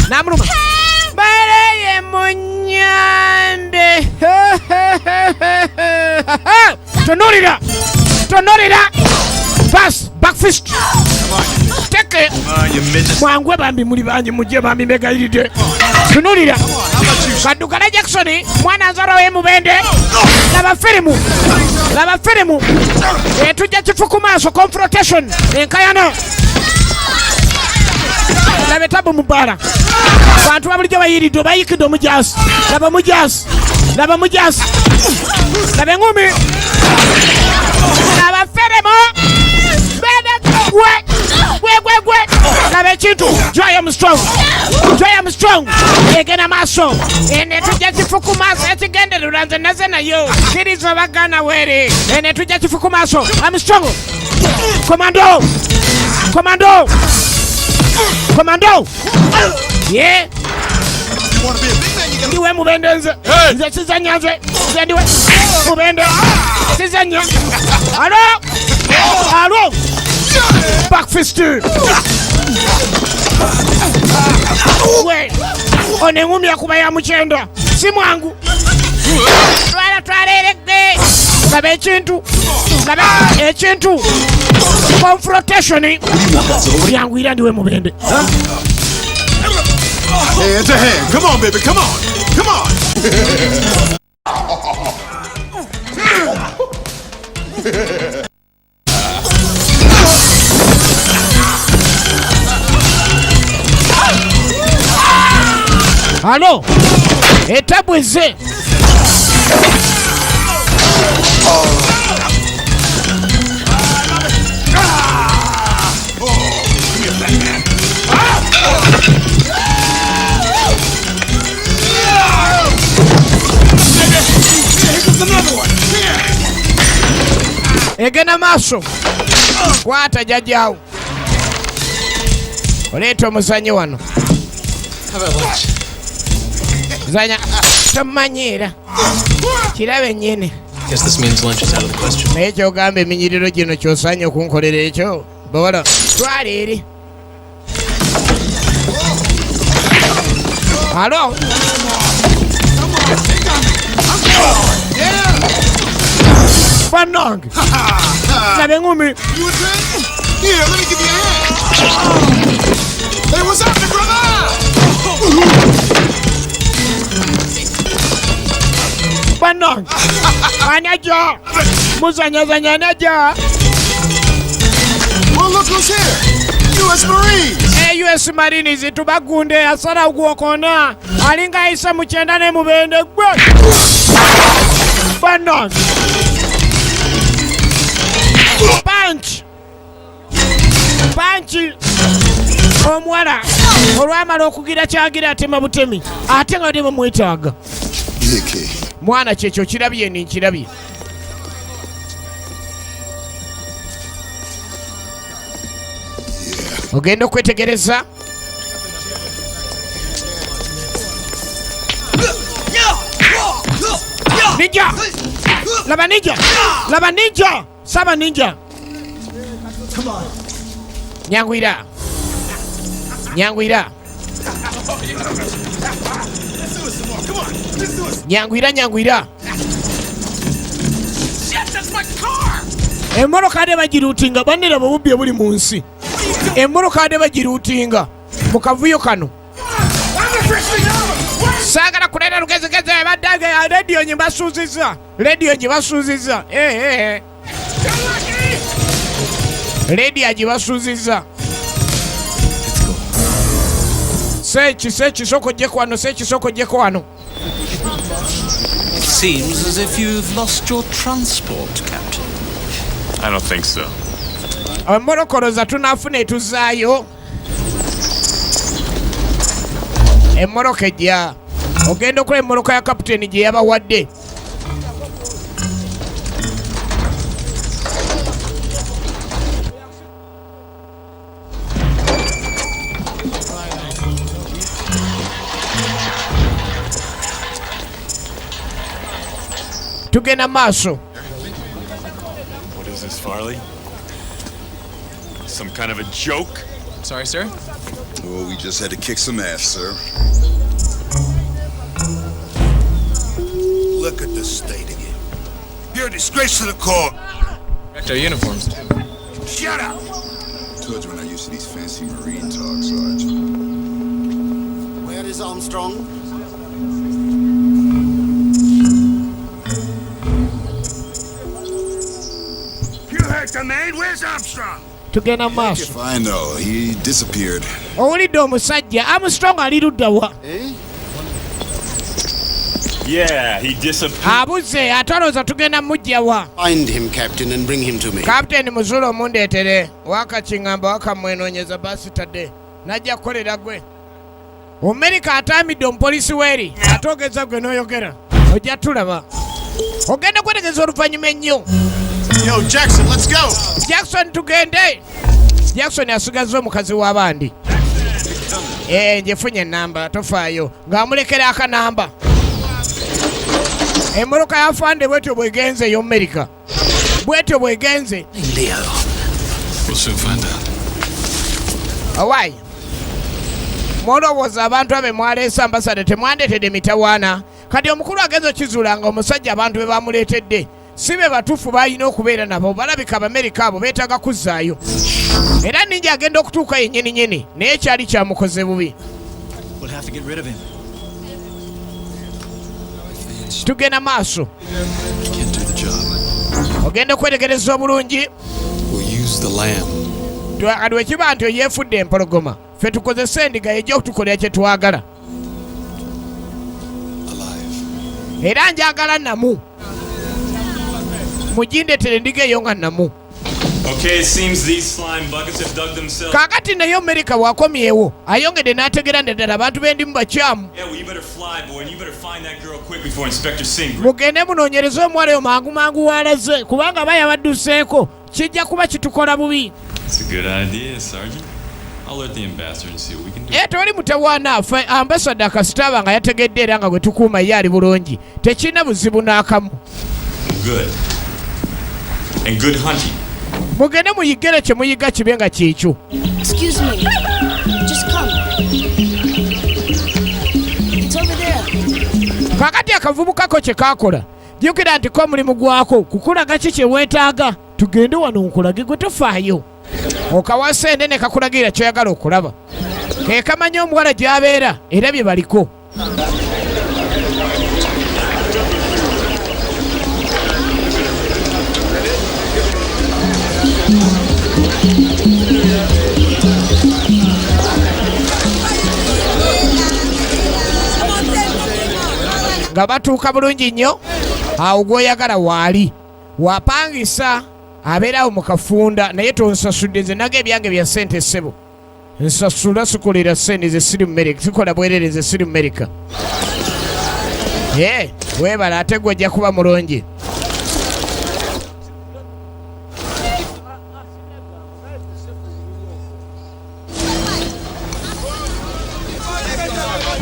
n'amuluma baleye munyande. Tonulira pass backfist teke mwangwe bambi muli bangi mujje bambi megayiride. Tunulira Kadukala Jackson mwana nzara we mubende laba firimu tujja kifuku maaso confrontation enkayana laba tabu mubara bantu babulijjo bayiridde bayikidde omujasi laba mujasi laba engumi laba firimu gwe laba ekintu Joy Armstrong egena maaso ene tujja kifuku maaso ekigendererwa nze naze nayo kiriza bagana were ene tujja kifuku maaso Armstrong komando Komando! Komando! Yeah! Ndiwe mubende nze. Nze sizanya nze. Nze ndiwe mubende. Sizanya. Alo! Alo! Backfist. We. One ngumi yakuba ya muchenda. Si mwangu. Twalelege. Laba ekintu. Confrontation. Yangu ira ndiwe mubende. Hand to hand. Come on, baby. Come on. Come on. Halo. Etabweze. Egena maso. Kwata jajjawo. Oleeta omuzanyo wano. Zanya tamanyira. Kirabe nyene. Guess this means lunch is out of the question. Naye kyogamba eminyiriro gino kyosanye okunkolera ekyo. Bola. Twala eri. Halo. Banong. Labe ngumi. You a drink? Here, let me give you a hand. Hey, what's happening, brother? Banong. Anaja. Muzanya naja. Well, look who's here. U.S. Marines. U.S. Marines tubagunde asala ogwokona. Alinga isa muchenda ne mubende gwe. Banong. Punch. Omwana olwamala okugira kyagira atema butemi ate nga ndi mumwetaaga mwana kyekyo kirabye ni nkirabye ogenda okwetegereza ninja laba ninja saba ninja Nyangwira. Emmoloka ade bagiruutinga bannera bubbi buli mu nsi. Emmoloka ade bagiruutinga mu kavuyo kano. Saagala kulera lugezigeze baddaga radio nyi basuuzizza. Lady agibasuuziza. Sechi soko jeko wano. It seems as if you've lost your transport, Captain. I don't think so. Emmolokoloza tunaafuna etuzaayo. Emmoloka ejja. Ogenda okola emmoloka ya kapiteeni gye yabawadde. Tugenda maaso. What is this, Farley? Some kind of a joke? Sorry, sir? Oh, we just had to kick some ass, sir. Look at the state of you. You're a disgrace to the court. Checked our uniforms, too. Shut up. Told you we're not used to these fancy Marine talk, Sarge. Where is Armstrong? You heard the man. Where's Armstrong? Tugenda maaso. If I know, he disappeared. Owulidde omusajja Armstrong ali luddawa. Yeah, he disappeared. Abuze atolooza tugenda mujjawa. Find him, Captain, and bring him to me. Kapiteeni Muzula omundeetere. Wakakiŋŋamba wakamwenoonyeza baasitadde. Najja kukolera gwe. Omerika ataamidde omupoliisi weeri. Ate ogeza gwe n'oyogera. Ojja tulaba. Ogenda kwetegereza oluvannyuma ennyo. Yo, Jackson, let's go. Jackson tugende. Jackson asigaza omukazi w'abandi. Njefunye enamba tofaayo ng'amulekera akanamba. Emmoloka ya Fande bwetyo bwegenze yo America. Bwetyo bwegenze. Leo. We'll soon find out. Awai. Mulowooza abantu abe mwaleese ambasada temwandetedde mitawaana. Kati omukulu agenza okizuula nga omusajja abantu be bamuleetedde si be batuufu balina okubeera nabo, balabika Abamerika abo beetaaga kuzzaayo. Era Ninja agenda okutuuka yennyini naye kyali kyamukoze bubi. We'll have to get rid of him. Tugenda maaso. Can't do the job. Ogenda kwetegereza obulungi. We'll use the lamb. Kati wekiba nti yeefudde empologoma, ffe tukozesa endiga ejja okutukolera kye twagala. Alive. Era njagala namu. Mujindetere endiga eyo nga namu. Okay, it seems these slime buckets have dug themselves. Kaakati naye Amerika bwakomyewo ayongedde n'ategeera ddala abantu bendimu bakyamu. Yeah, well, you better fly, boy, and you better find that girl quick before Inspector Singh. Mugende munoonyereze omuwala oyo mangu walaze kubanga aba yabadduseeko kijja kuba kitukola bubi. It's a good idea, Sergeant. I'll alert the ambassador and see what we can do. Toli mutawaana ffe ambasada kasitaaba nga yategedde era nga bwe tukuuma ye ali bulungi tekirina buzibu n'akamu. Good. And good hunting. Mugende muyigere kye muyiga kibe nga kikyo. Excuse me. Just come. It's over there. Kakati akavubukako kye kaakola jjukira nti ko omulimu gwako kukulaga ki kye weetaaga. Tugende wano nkulage gwe tofaayo. Okawasa endene kakulagira kyoyagala okulaba. Ke kamanya omuwala gy'abeera era bye baliko. Nga batuuka bulungi nnyo awo gw'oyagala waali wapangisa abeerawo mu kafunda naye tonsasudde nze naga ebyange bya ssente ssebo nsasula sikolera ssente ze siri mu Amerika sikola bwerereze siri mu Amerika. Weebala ate gwe ojja kuba mulungi.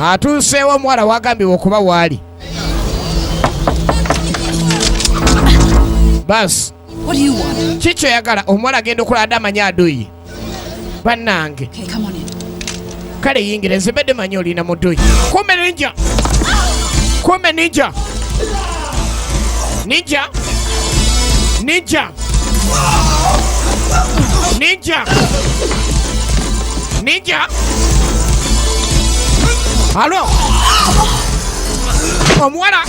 Atuuseewo omuwala wagambibwa okuba waali. Basi. What do you want? Kiki oyagala? Omuwala agenda okulanda amanya aduyi. Bannange. Okay, come on in. Kale yingira nze mbadde manyi olina muduyi. Kumbe Ninja. Kumbe Ninja. Ninja. Ninja. Ninja. Ninja. Halo. Omuwala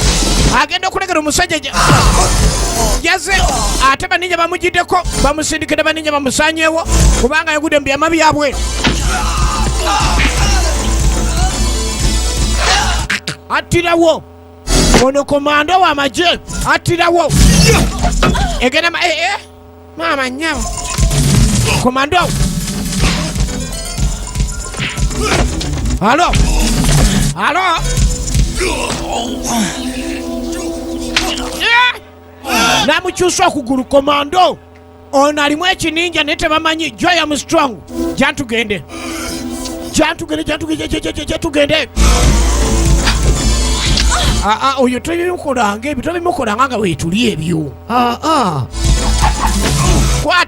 agenda okulegera omusajja yaze ate baninja bamugiddeko bamusindikira baninja bamusanyeewo kubanga yagudde mu byama byabwe. Attirawo ono komando w'amagye attirawo egenda maama nnyabo komando. Halo. Halo. Namukyusa okugulu komando ono alimu ekininja naye tebamanyi Joy Armstrong. Jantugende oyo tobimukolanga ebyo tobimukolanga nga weetuli ebyo.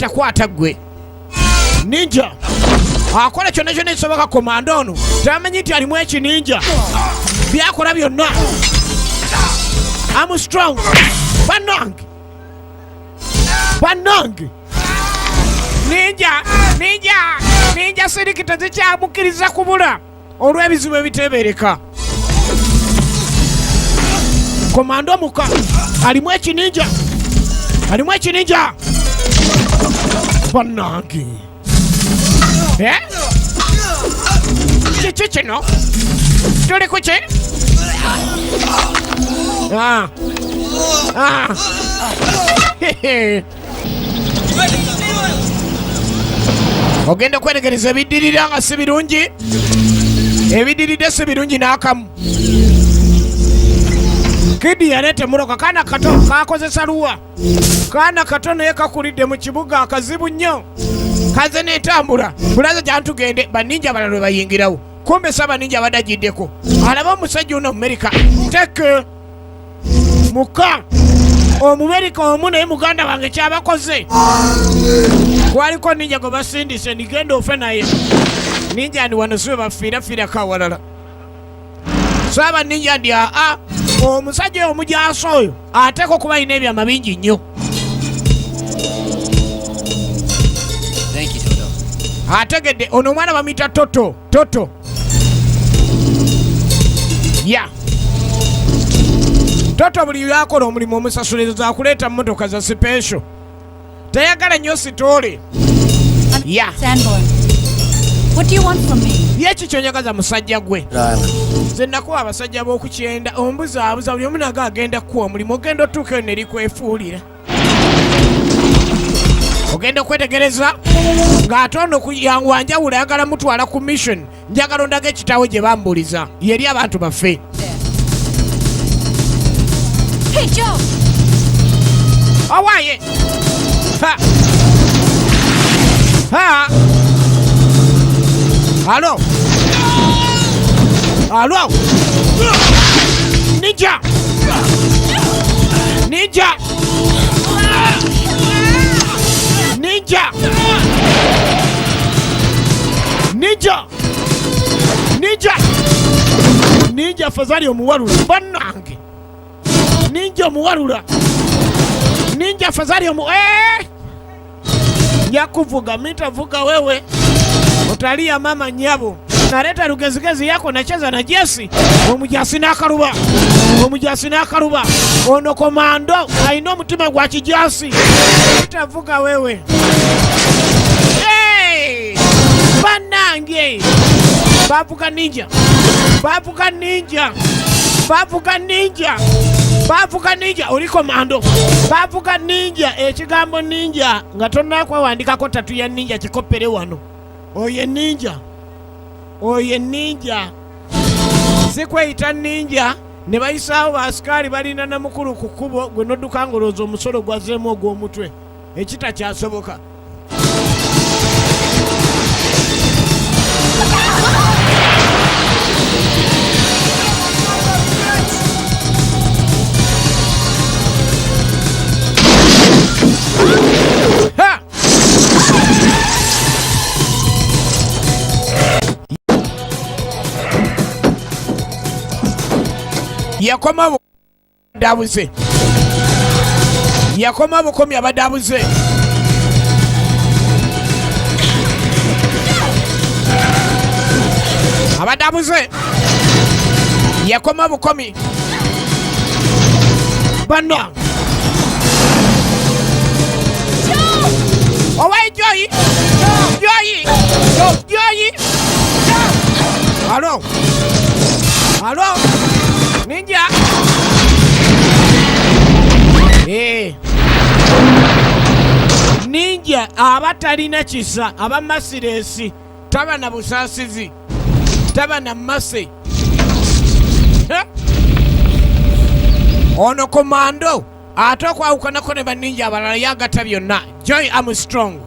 Kwata gwe Ninja akola kyonna kyonna ekisoboka. Komando ono tamanyi nti alimu ekininja byakola byonna. Armstrong bannange Ninja sirikita zikyamukiriza kubula olw'ebizibu ebitebereka. Komando muka alimu ekininja bannange. Kiki kino tuli ku ki? Ogenda kwetegereza ebiddirira nga si birungi. Ebiddiridde si birungi n'akamu. Kidi yaleete muloka kaana kato kakozesa luwa. Kaana kato naye kakulidde mu kibuga akazibu nnyo. kaze netambula bulaza gyantugende baninja balala bayingirawo kumbe sabaninja badagiddeko alaba omusajja ono Amerika teke muka Omumerika omu naye muganda wange kyabakoze waliko ninja gwe basindise nigenda ofe naye ninja ndi wano sibe bafiirafiirako awalala saaba ninja ndi aa omusajja omujaasa oyo ateeka okuba alina ebyama bingi nnyo. Ategedde ono omwana bamuyita Toto ya Toto buli lwakola omulimu omusasuliriza akuleeta mmotoka za special tayagala nnyo sitoole ya Sanborn. What do you want from me? yeki kyonyagaza musajja gwe nze nakuwa abasajja b'okukyenda ombuzaabuza buli omu naga agenda kuwa omulimu ogenda otuuka eyo nerikwefuulira ogenda okwetegereza ng'ate ono wanjawula ayagala mutwala ku mission njagala ondaga ekitaawo gye bambuliza yeri abantu baffe. Hey, Joe! Owaye! Ha! Ha! Alo! Alo! Ninja! Ninja! Ninja! Ninja! Ninja! Ninja fazali omuwalula bannange! Ninja omuwalula! Ninja fazali nyakuvuga mitavuga wewe utalia mama nyabo naleta lugezigezi yako nacheza na Jesse omujasi n'akaluba ono komando alina omutima gwa kijasi mitavuga wewe bannange bavuga ninja oli komando bavuga ninja ekigambo ninja nga tonnakwewandikako tatu ya ninja kikopere wano oye ninja sikweyita ninja ne bayisaawo baasikali balina namukulu ku kkubo gwe nodduka ngolooza omusolo gwazeemu ogw'omutwe ekitakyasoboka. yakoma bukomi abadabuze yakoma bukomi banna owaye Joyi alo ninja ninja abatalina kisa abamasiresi taba na busaasizi taba na mase ono komando ate okwawukanako ne baninja abalala yagata byonna Joy Armstrong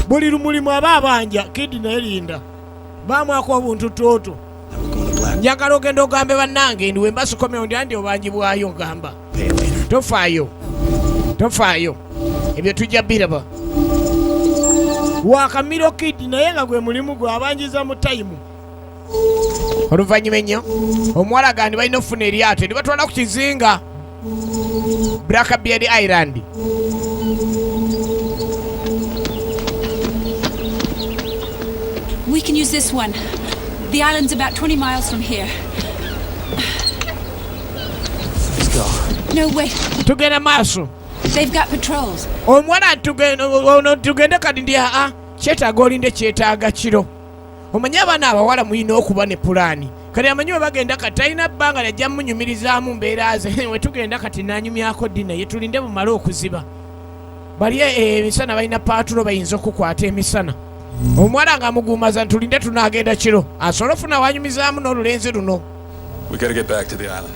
buli lumulimu aba abanja Kidi naye linda bamwako obuntu toto njagala ogenda ogambe bannange ndiwe mbasukomeo ndi obanjibwayo ngamba tofaayo ebyo tujja biraba wakamiro Kidi naye nga gwe mulimu gwe abanjiza mu tayimu oluvannyuma ennyo omuwala gandi balina okufuna eryato ne batwala ku kizinga Blackbeard Island. We can use this one. The island's about 20 miles from here. Let's go. No, wait. Tugenda maaso. They've got patrols. Omwana tugende kadi ndi kyetaaga olinde kyetaaga kiro. Omanyi abaana abawala mulina okuba ne pulaani. Kati amanyi we bagenda kati talina bbanga lyajja munyumirizaamu mbeera ze we tugenda kati nanyumyako ddi naye tulinde bumale okuziba. Bali emisana balina paatulo bayinza okukwata emisana. Omwana nga mugumaza ntulinde tunaagenda kiro asobola ofuna wanyumizaamu n'olulenzi luno. We gotta get back to the island.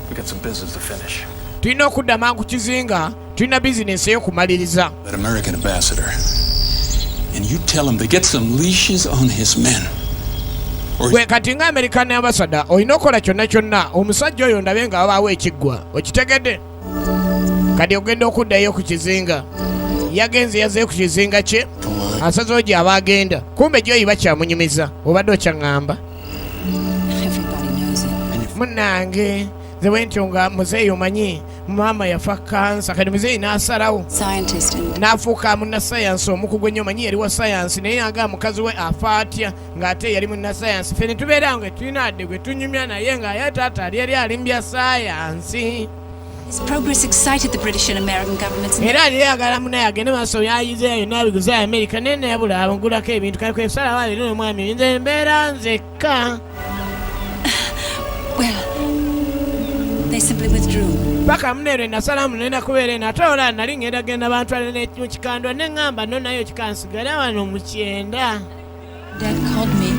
We got some business to finish. Tulina okuddamu ku kizinga tulina bizinesi ey'okumaliriza. That American ambassador. and you tell him to get some leashes on his men. Gwe kati nga American ambassador olina okola kyonna omusajja oyo ndabe nga wabaawo ekiggwa okitegedde kati ogenda okuddayo ku kizinga yagenze yazeeyo ku kizinga kye asazeewo gy'aba agenda kumbe gyoyi bakyamunyumiza obadde okyaŋŋamba munnange nze bwentyo nga muzeeyi omanyi maama yafa kansa kati muzeeyi n'asalawo n'afuuka munnasayansi omukugu ennyo omanyi yali wa sayansi naye nga mukazi we afa atya ng'ate yali munnasayansi ffe ne tubeera nga tulina adde gwe tunyumya naye ng'aye taata ali alimbya sayansi era ali yagala munaye agende maaso yayizeeyo n'abiguza Amerika naye nayabula abagulako ebintu kale kwesalawo alina omwami nze mbeera nzekka. Paka mnero nasalamu nenda kubeera natola nali ngenda genda bantu alina mu kikando ne ngamba no nayo kikansigala wano mu kyenda. Dad called me.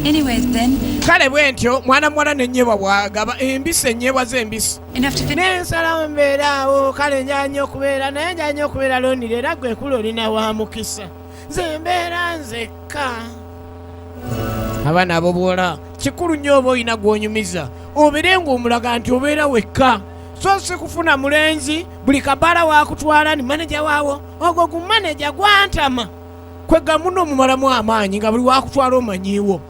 Anyway then. Kale bwentyo mwana mwana nenyebwa bwagaba embisi enyebwa z'embisi. N'ensalamu mbeeraawo kale njanya okubeera naye njanya okubeera lonire era gwe kuli olina wa mukisa. Nze mbeera nzekka. Abaana abo bwola kikulu nnyo oba olina gw'onyumiza obeere ng'omulaga nti obeera wekka so si kufuna mulenzi buli kabaala waakutwala ni maneja waawo ogwo gu maneja gwantama kwegga muno omumalamu amaanyi nga buli waakutwala omanyiiwo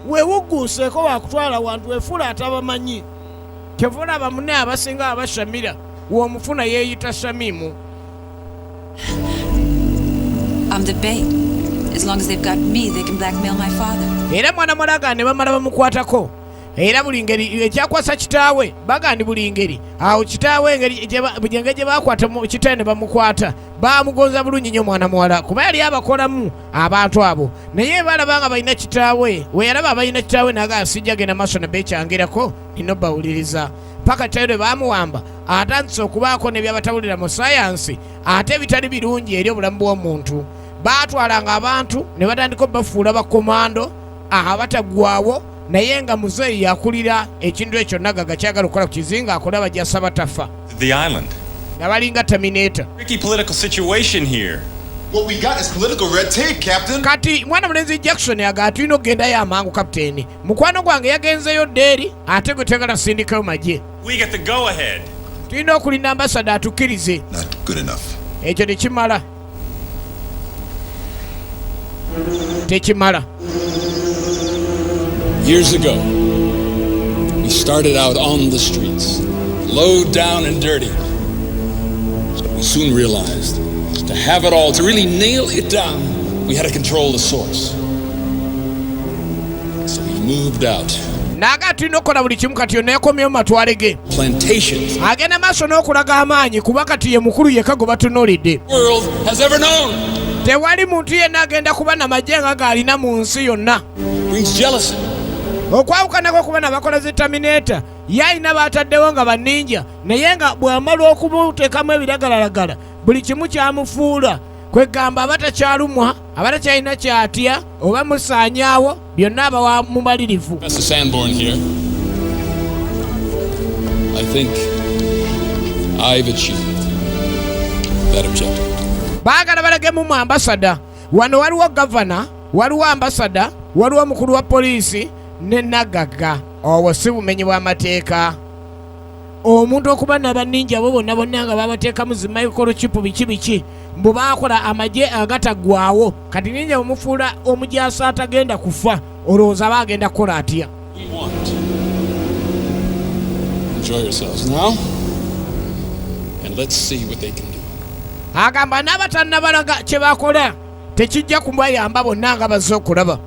weewugguuseeko waakutwala wantu weefuula atabamanyi kyova olaba munne abasinga abashamira w'omufuna yeeyita Shamimu. As long as they've got me, they can blackmail my father. Era mwana mwalaga ne bamala bamukwatako. Era buli ngeri ekyakwasa kitaawe bagandi buli ngeri. Awo kitaawe engeri gye bakwata kitaawe ne bamukwata. Bamugonza bulungi nnyo mwana muwala kuba yali abakolamu abantu abo. Naye balabanga balina kitaawe. We yalaba abalina kitaawe naga sijja genda maaso ne bekyangirako nino bawuliriza. Paka kitaawe bamuwamba atandise okubaako ne byabatawulira mu sayansi ate bitali birungi eri obulamu bw'omuntu. Baatwalanga abantu ne batandika obafuula bakomando abataggwaawo naye nga muzeeyi yakulira ekintu ekyo nagaga kyagala okukola ku kizinga akola bajjasa batafa. The island. Nabalinga Terminator. Tricky political situation here. What we got is political red tape, Captain. Kati mwana mulenzi Jackson yaga tulina okugendayo amangu kapiteeni. Mukwano gwange yagenzeyo ddeeri ate gwe tegala sindikayo magye. We get the go ahead. Tulina okulinda ambasada atukkirize. Not good enough. Ekyo tekimala. Tekimala. Years ago, we started out on the streets, low down and dirty. But we soon realized to have it all, to really nail it down, we had to control the source. So we moved out. Naga tulina okukola buli kimu kati yonna yakomyewo matwale ge. Plantations. Agenda maaso n'okulaga amaanyi kuba kati ye mukulu yekka gwe batunuulidde. World has ever known. Tewali muntu yenna agenda kuba na magye nga gaalina mu nsi yonna. Brings jealousy. Okwawukanako kuba nabakola zi Terminator yalina baataddewo nga banninja naye nga bw'amala okumuteekamu ebiragalalagala buli kimu kyamufuula kwegamba abatakyalumwa abatakyalina kyatya oba musaanyaawo byonna abawa mumalirivu. Professor Sanborn here. I think I've achieved that objective. Baagala balagemu mu ambasada wano waliwo gavana waliwo ambasada waliwo mukulu wa poliisi ne nagaga obwo si bumenyi bw'amateeka. Omuntu okuba n'abanninja abo bonna bonna nga babateekamu zi microchip biki mbu baakola amagye agataggwaawo kati ninja bumufuula omujaasi atagenda kufa olowooza baagenda kukola atya. Enjoy yourselves now and let's see what they can do. Agamba n'abatannabalaga kye bakola tekijja kubayamba bonna nga bazze okulaba.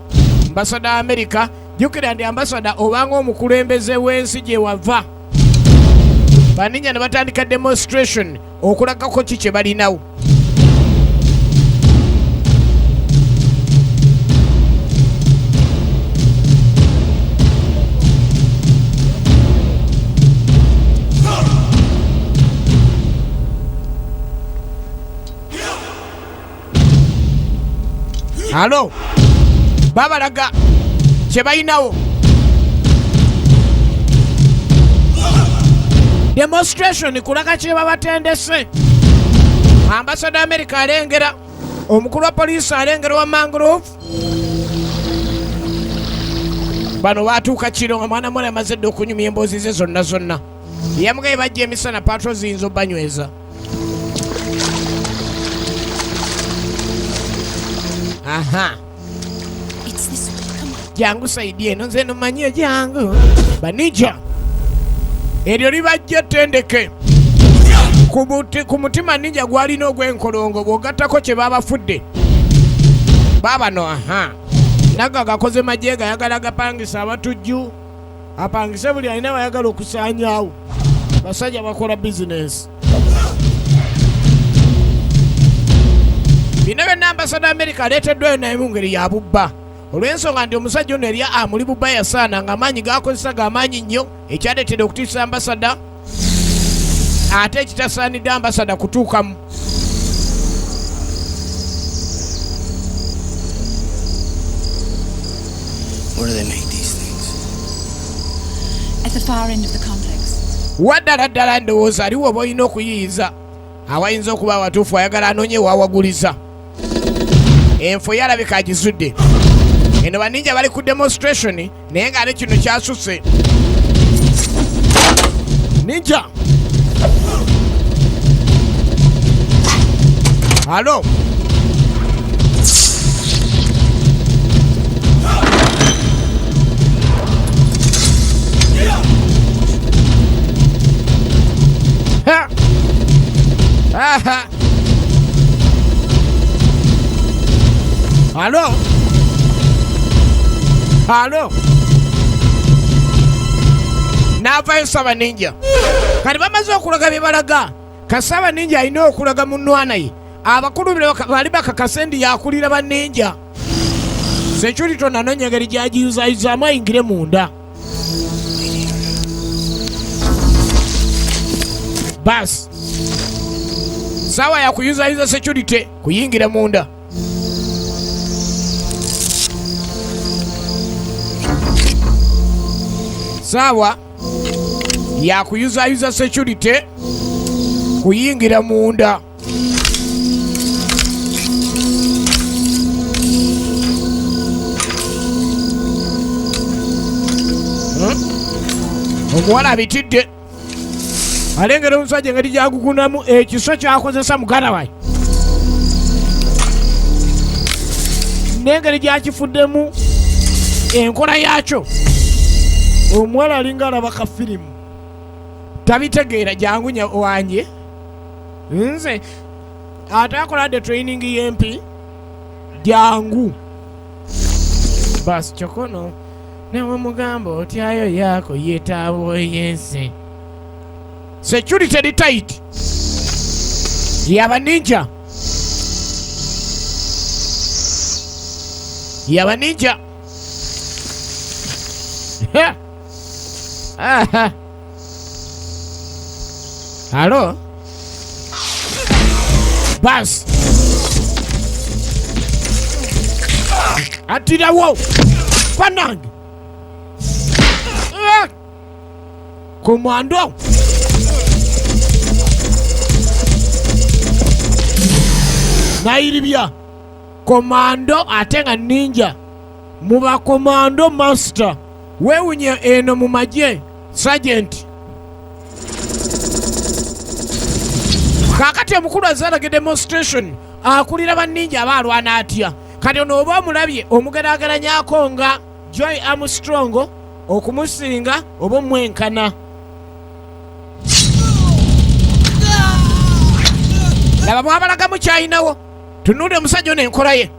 Ambasada Amerika jjukira ndi ambasada obanga omukulembeze w'ensi gye wava. Baninja ne batandika demonstration okulagako ki kye balinawo. Halo babalaga kye balinawo. Demonstration kulaga kye babatendese. Ambassador America alengera. Omukulu wa poliisi alengera wa Mangrove. Bano baatuuka kiro nga mwana mwala amaze dde okunyumya emboozi ze zonna. Yamugaye bajja emisana patro ziyinza obbanyweza. Aha. Jangu saidie eno nze nomanyie jangu. Banija. Eryo libajja ettendeke. Ku mutima ninja gwalina ogw'enkolongo bw'ogattako kye babafudde. Baabano aha. Naga gakoze majje gayagala gapangisa abatujju. Apangise buli alina bayagala okusaanyaawo. Basajja bakola bizinesi. Bino byonna Ambassador America aleeteddwayo naye mu ngeri ya bubba. Olw'ensonga nti omusajja ono yali amuli bubba yasaana ng'amaanyi gakozesa g'amaanyi nnyo ekyaleetedde okutiisa Ambassador ate ekitasaanidde Ambassador kutuukamu. Where do they make these things? At the far end of the complex. Waddala ddala ndowooza aliwo oba olina okuyiyiza awayinza okuba awatuufu ayagala anoonye ewawaguliza. Enfo yalabika agizudde. Eno baninja bali ku demonstration naye ng'ate kino kyasuse. Ninja! Halo! Ha! Aha! Halo! Halo! N'avaayo Saba Ninja. Kati bamaze okulaga bye balaga. Kasaba Ninja alina okulaga munnwana ye. Abakulu bali bakakase ndi yakulira ba Ninja. Security anoonya engeri gy'agiyuzaayuzaamu ayingire munda. Bas. Sawa ya kuyuzaayuza security kuyingira munda. Sawa ya kuyuzaayuza security kuyingira munda. Omuwala abitidde alengera omusajja engeri gyagugunamu ekiso kyakozesa muganda we n'engeri gyakifuddemu enkola yakyo. Omuwala alinga alaba ka firimu tabitegeera jangunya wange nze ate akoladde training y'empi jangu basi kyokono newe mugamba otyayo yako yetaabo yense. Security eri tight yaba ninja aha. Halo bas atirawo panange komando nairibya komando ate nga ninja muba komando master wewunye eno mu magye sergeant. Kakati omukulu azalaga demonstration akulira banninja abalwana atya. Kati ono oba omulabye omugeraageranyako nga Joy Armstrong okumusinga oba omwenkana. Laba mwabalagamu kyayinawo tunuulire omusajja ono enkola ye.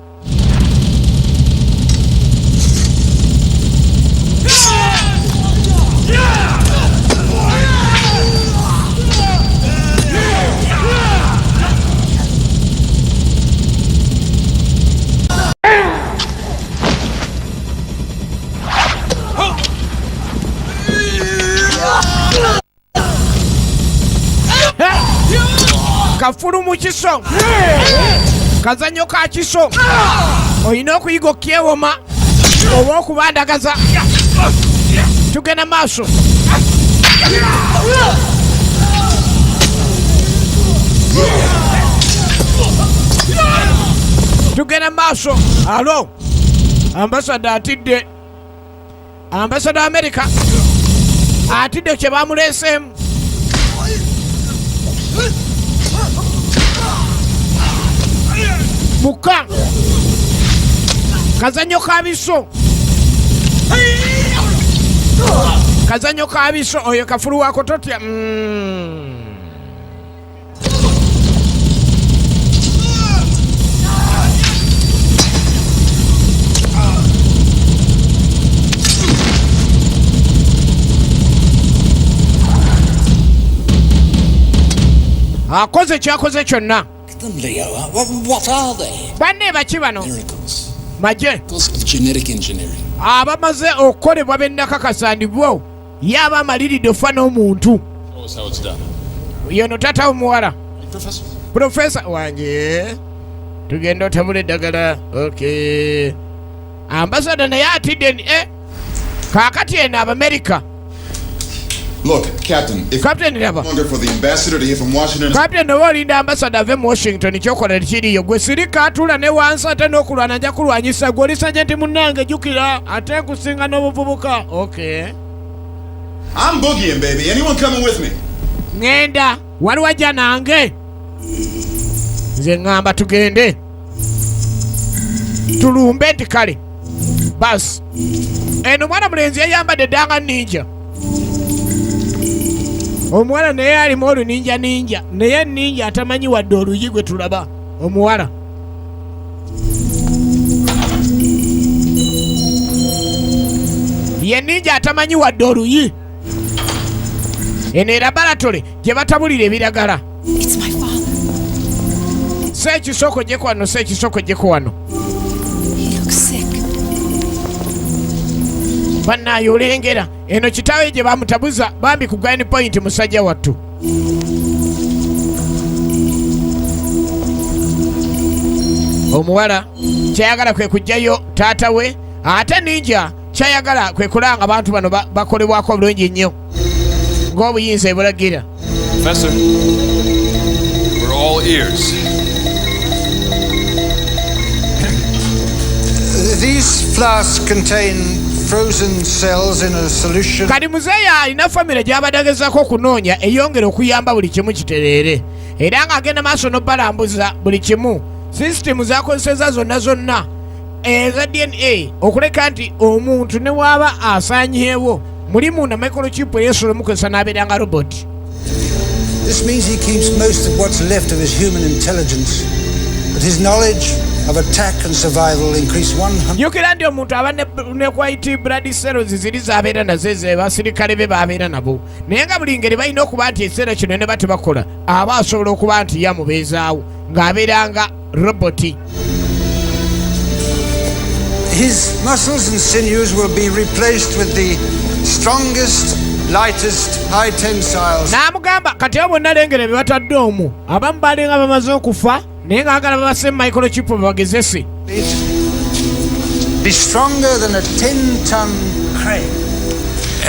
Kafulu mu kiso kazanyo ka kiso olina okuyiga okyewoma oba okubandagaza. Tugenda maaso. tugenda maaso. Alo ambasada atidde, ambasada America atidde kye bamuleeseemu. Muka kazanyo kabiso, kazanyo kabiso oyo kafulu wako totya. Akoze kyakoze kyonna. What are they? Banne baki bano? Miracles. Maje Of genetic engineering. abamaze okukolebwa bennakakasandibwo yaba amaliridde ofa n'omuntu. Show us how it's done. Yono tata omuwala Professor? profesa wange tugenda otabula eddagala. Okay, ambasada naye atidde kaakati eno Abamerika. Look, Captain, if Captain Raba. longer for the ambassador to hear from Washington. Captain oba olinda ambasada ave mu Washington kyokola tekiriyo. Gwe sirika atula ne wansi ate n'okulwana nja kulwanyisa gwe oli sajenti munnange jjukira ate nkusinga n'obuvubuka. Okay, I'm boogieing, baby. Anyone coming with me? ngenda wali wajja nange. Nze ŋŋamba tugende tulumbe nti kale basi. Eno mwana mulenzi yayambadde eddanga ninja. Omuwala naye alimu oluninja ninja, naye ninja atamanyi wadde oluyi gwe tulaba. Omuwala ye ninja atamanyi wadde oluyi. Eno erabalatole gye batabulira ebiragala. Seekisoko gye kwano, seekisoko gye kwano. Bannaayo olengera eno kitaawe gye bamutabuza bambi ku Green Point musajja wattu. Omuwala kyayagala kwe kujjayo taata we, ate ninja kyayagala kwe kulanga abantu bano bakolebwako bulungi nnyo ng'obuyinza ebulagira. Professor, we're all ears. These flasks contain frozen cells in a solution. Kati muzeeyi alina famire gy'abadde agezaako okunoonya eyongera okuyamba buli kimu kitereere, era ng'agenda maaso n'obalambuza buli kimu. Sisitemu zakozeseza zonna eza DNA okuleka nti omuntu ne waaba asaanyeewo mulimu na microchip eyesobola omukozesa n'abeera nga robot. This means he keeps most of what's left of his human intelligence, but his knowledge of attack and survival increase 100. Jjukira nti omuntu aba ne white blood cells ziri z'abeera nazo ezo basirikale be baabeera nabo, naye nga buli ngeri balina okuba nti ekiseera kino ne batebakola aba asobola okuba nti yamubeezaawo ng'abeera nga roboti. His muscles and sinews will be replaced with the strongest, lightest, high tensiles. N'amugamba kati abo bonna lengera bye batadde omu abamu balinga bamaze okufa naye ng'agala babase microchip babagezese. Be stronger than a 10-ton crane.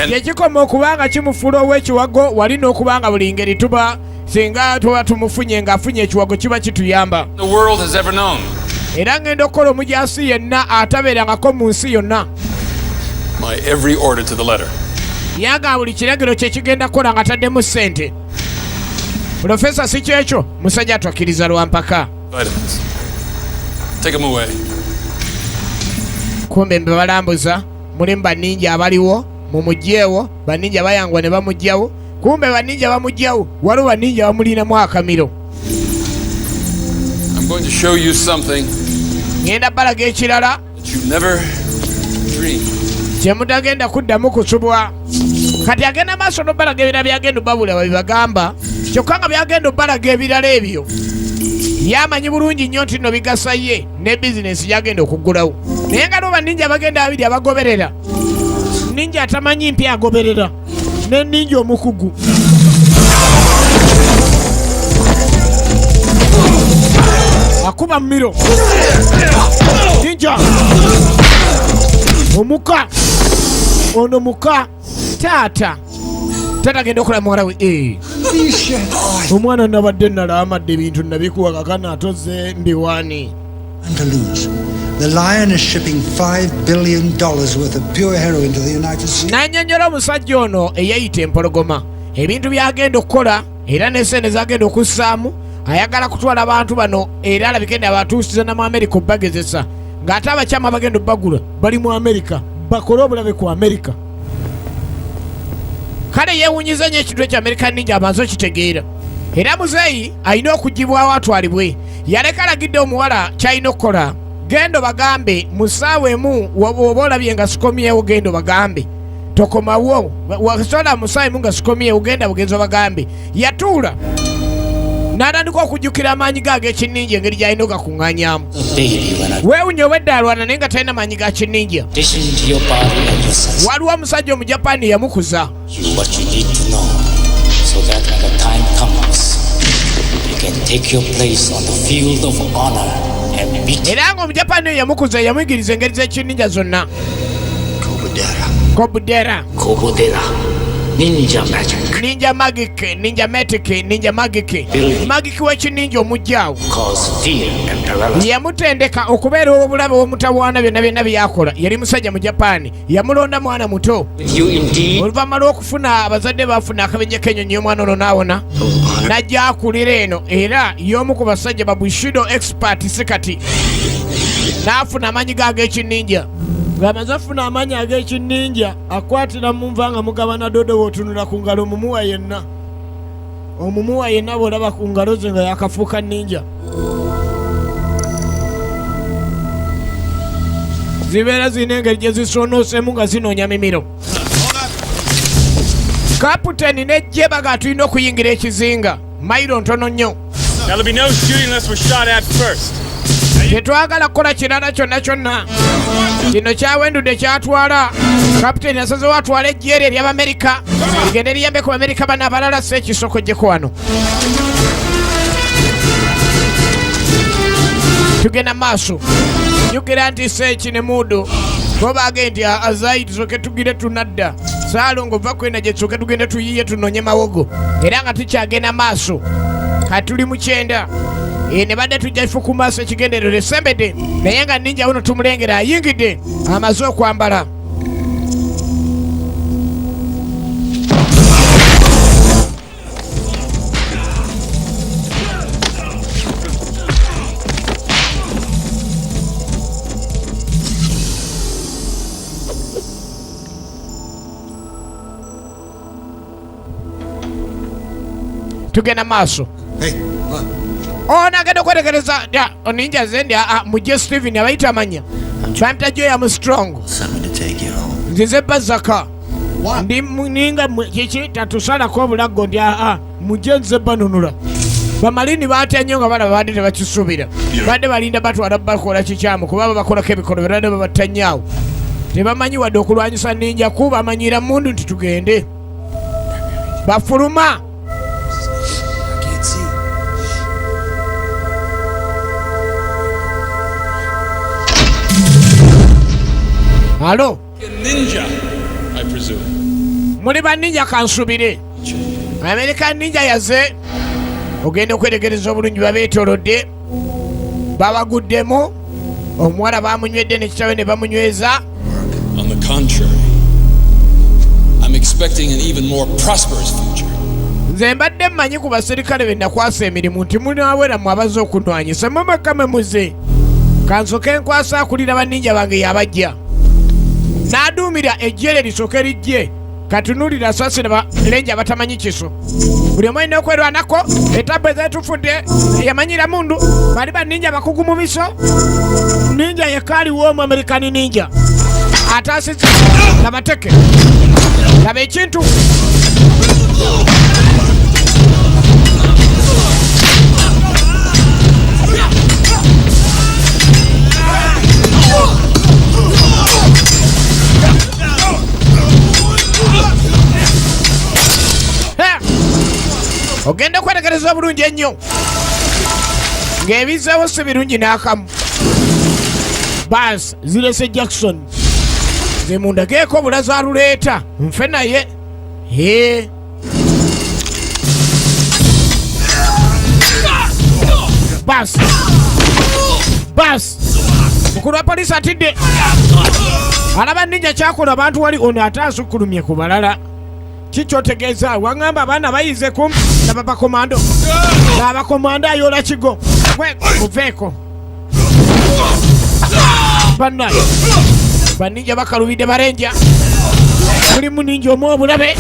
Kyekikoma okubanga kimufuula ow'ekiwago wali n'okubanga buli ngeri tuba singa tuba tumufunye ng'afunye ekiwago kiba kituyamba. The world has ever known. Era ngenda okukola omujaasi yenna atabeerangako mu nsi yonna. My every order to the letter. Yaga buli kiragiro kye kigenda kukola nga taddemu ssente. Profesa si kyekyo musajja atwakkiriza lwampaka. Vitamins. Take them away. Kumbe mbe balambuza mulimu banninja abaliwo mumugyeewo, banninja bayangwa ne bamugyawo. Kumbe banninja bamugyawo waliwo banninja bamulinamu akamiro. I'm going to show you something Ngenda balaga ekirala that you never dreamed. kye mutagenda kuddamu kusubwa. Kati agenda maaso n'obbalaga ebirala byagenda obbabula babibagamba, kyokka nga byagenda obbalaga ebirala ebyo yamanyi bulungi nnyo nti nno bigasa ye ne bizinesi gyagenda okuggulawo. Naye nga lwo banninja bagenda babiri abagoberera, ninja atamanyi mpya agoberera ne ninja omukugu. Akuba mmiro ninja omuka ono muka taata agenda okola muwala we. Omwana nabadde nalaamadde ebintu nabikuwa kakana atoze mbiwaani And to lose. The Lion is shipping $5 billion worth of pure heroin to the United States. N'annyonnyola omusajja ono eyayita empologoma ebintu by'agenda okukola era n'essente z'agenda okussaamu ayagala kutwala abantu bano era alabikende abatuusiza na mu Amerika obbagezesa ng'ate abakyama bagenda obbagula bali mu Amerika bakole obulabe ku Amerika. Kale yeewunyiza nnyo ekintu eky'American Ninja amaze okitegeera era muzeeyi alina okugibwawo atwalibwe. Yaleka alagidde omuwala kyalina okukola gendo bagambe mu ssaawa emu oba olabye nga sikomyewo gendo bagambe tokomawo wasola mu ssaawa emu nga sikomyewo genda bugenzo bagambe. Yatuula n'atandika okujjukira amaanyi ge ag'ekinninja engeri gy'alina ogakuŋŋaanyaamu. Weewunya obwedda alwana naye nga talina maanyi ga kinninja. Waliwo omusajja Omujapani yamukuza. Era nga Omujapani oyo yamukuza yamuyigiriza engeri z'ekinninja zonna. Kobudera. Ninja magic. Ninja magic, ninja matic, ninja magic. Magic w'ekinninja omujjaawo. Yamutendeka okubeera obulabe obumutawaana byonna byakola. Yali musajja mu Japan. Yamulonda mwana muto. Oluvannyuma lw'okufuna abazadde baafuna akabenje k'ennyonyi omwana ono n'awona. N'ajja akulira eno era y'omu ku basajja ba Bushido expert sikati. N'afuna amaanyi ge ag'ekinninja. Ng'amaze afuna amaanyi ag'ekinninja akwatira mu nva nga mugabana dodo w'otunula ku ngalo omumuwa yenna. Omumuwa yenna bw'olaba ku ngalo ze nga yakafuuka ninja. Zibeera zirina engeri gye zisonooseemu nga zinoonya mimiro. Kaputeni n'ejje baga tulina okuyingira ekizinga mayiro ntono nnyo. Tetwagala kukola kirala kyonna. Kino kyawendudde kyatwala. Kaputeni asazeewo atwala eggye lye ery'Amerika ligende liyambe ku Amerika bano abalala si ekisokojjeko wano. Tugenda maaso njukira nti Seeki ne Muudu bo baage nti azayi tusooke tugire tunadda Saalongo va kwenda gye tusooke tugende tuyiye tunoonye mawogo era nga tukyagenda maaso katuli mu 9 ne badde tujja ifu ku maaso ekigenderero esembedde naye nga ninja uno tumulengera ayingidde amaze okwambala. Tugenda maaso. Ono agenda okwetegereza oninja zendi mujje Steven abayita amanya bamita Joy Armstrong nzize Bazaka ndi ninga kiki tatusalako obulago ndi mujje nze banunula bamalini batya nnyo nga bana babadde tebakisuubira badde balinda batwala bakola kikyamu kuba bakolako ebikolo badde babatta nnyo tebamanyi wadde okulwanyisa ninja kuba amanyira mundu nti tugende bafuluma. Halo? Ninja, I presume. Muli ba ninja kansubire. American ninja yaze. Ogenda okwetegereza obulungi babeetoolodde. Babaguddemu. Omuwala bamunywedde n'ekitawe ne bamunyweza. On the contrary, I'm expecting an even more prosperous future. Nze mbadde mmanyi ku baserikale be nakwasa emirimu nti munaaweramu abaze okunwanyisa mumeka memuze. Kansoke nkwasa akulira banninja bange yabajja. N'aduumira ejje lye lisooke lijje katunuulira sasi balenja batamanyi kiso buli omu alina okwerwanako etabbu ezeetufudde yamanyira mundu bali banninja bakugu mu biso ninja yekaaliwo omu American ninja ataasiza labateke laba ekintu ogenda okwetegereza obulungi ennyo ng'ebizeewo si birungi n'akamu. Baas zirese Jackson ze mundageeko obulaza aluleeta nfe naye Baas bas mukulu wa poliisi atidde alaba ninja kyakola abantu wali ono ate asukulumye ku balala kikyotegeeza waŋŋamba abaana bayize kumpi nababakomando abakomando ayoola kigo muveeko bannaye baninja bakalubidde barenja mulimu ninja omu obulabe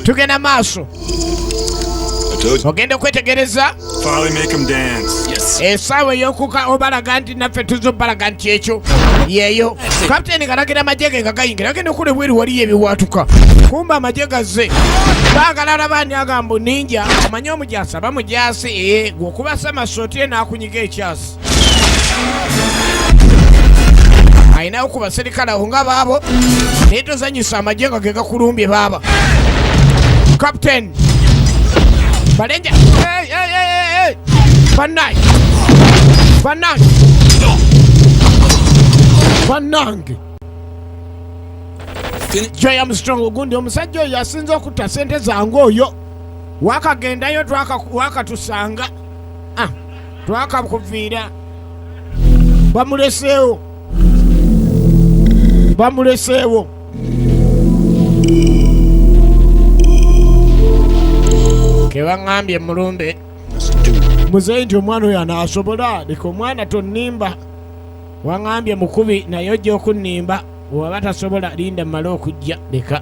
tugenda maaso ogenda okwetegereza esaawa ey'okuka obalaga nti naffe tuzobalaga nti ekyo yeeyo kapiteeni galagira amagye ge nga gayingira agenda okula ebweru waliyo ebiwaatuka kumba amagye gazze baagala alabaani agamba ninja omanye omujaasi aba mujaasi gwokubasa masootire n'akunyiga ekyasi ayinawo ku baserikale awo nga baabo naye tozanyisa amagye nga ge gakulumbye baaba Captain Balenja hey Banange Joy Armstrong ogundi omusajja oyo asinza okutta sente zange oyo wakagendayo wakatusanga twakakuviira bamuleseewo kebaŋŋambye mulumbe muzeyi nti omwana oyo anaasobola leka omwana tonnimba waŋŋambye mukubi naye ojja okunnimba waba tasobola linda mmale okujja leka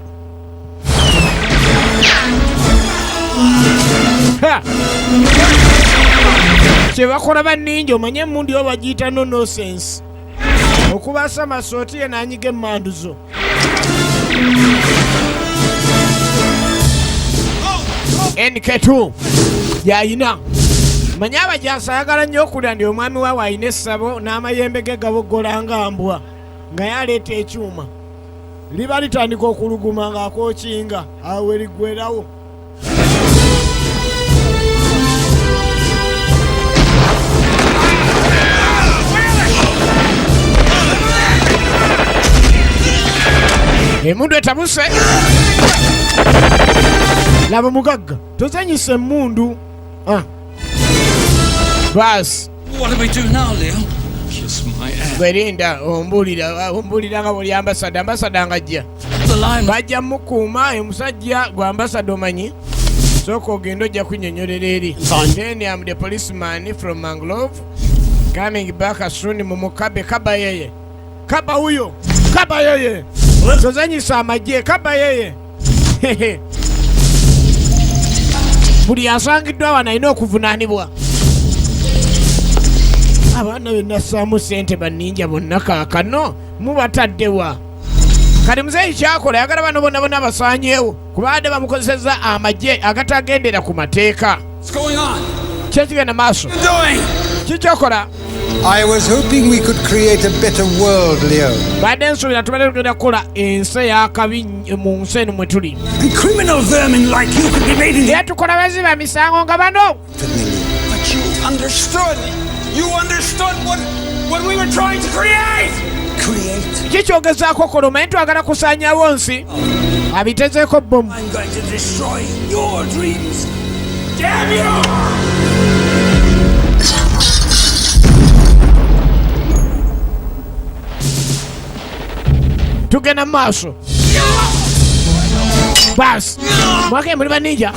kyebakola banninja omanye emundi oba bagiyita nonosense okubasa masooti ye n'anyiga emmanduzo NK2 yayina manye abajaasi ayagala nnyo okulya ndi omwami waawe ayina essabo n'amayembe ge gabogola nga mbwa nga yaleeta ekyuma liba litandika okuluguma ng'akookinga awo eriggwerawo emundu etabuse laba mugagga tozanyisa emmundu basi berinda ombulira nga buli ambasada ngajja bajja mukuuma omusajja gwa ambasada omanyi sooka ogenda ojja kunyonyolera eri then am the policeman from Mangrove coming back soon mumukabe kaba yeye tozanyisa amagye kaba yeye buli asangiddwa wano alina okuvunaanibwa abaana benasaamu sente banninja bonna kaakano mubataddewa kati muzeeyi kyakola yagala bano bonna basaanyeewo kubadde bamukozesezza amagye agatagendera ku mateeka kyekigenda maaso kikyokola I was hoping we could create a better world, Leo. Badde nsuubira tubadde tugenda kukola ensi ey'akabi mu nsi eno mwe tuli. And criminal vermin like you could be made in... Era tukola baziba misango nga bano. But you understood what we were trying to create. Kikyogezaako kola omanyi twagala kusaanyawo nsi. Abitezeeko bbomu. I'm going to destroy your dreams. Damn you! Tugenda maaso basi mwake muli baninja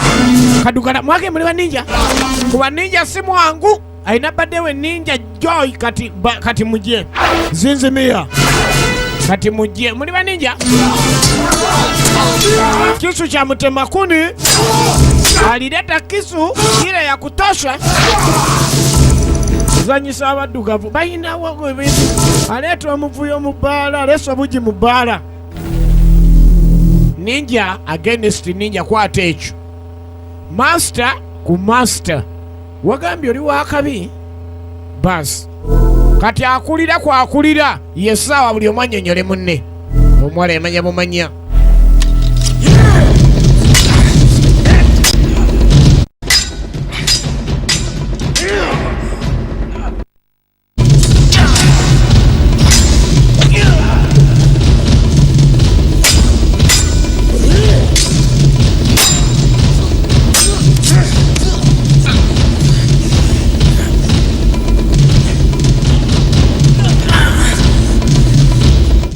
kadugala mwake muli baninja kuba ninja si mwangu alina baddewe ninja Joy kati mujje zinzimia kati mujje muli baninja kisu cha mutemakuni alileta kisu ile ya kutosha zanyisa abaddugavu bayinawo ebintu aleeta omuvuyo mu bbaala aleesa obugi mu bbaala ninja against ninja kwata ekyo master ku master wagambye oli wakabi basi kati akulira kwakulira yesaawa buli omu annyonnyole munne omuwala yamanya bumanya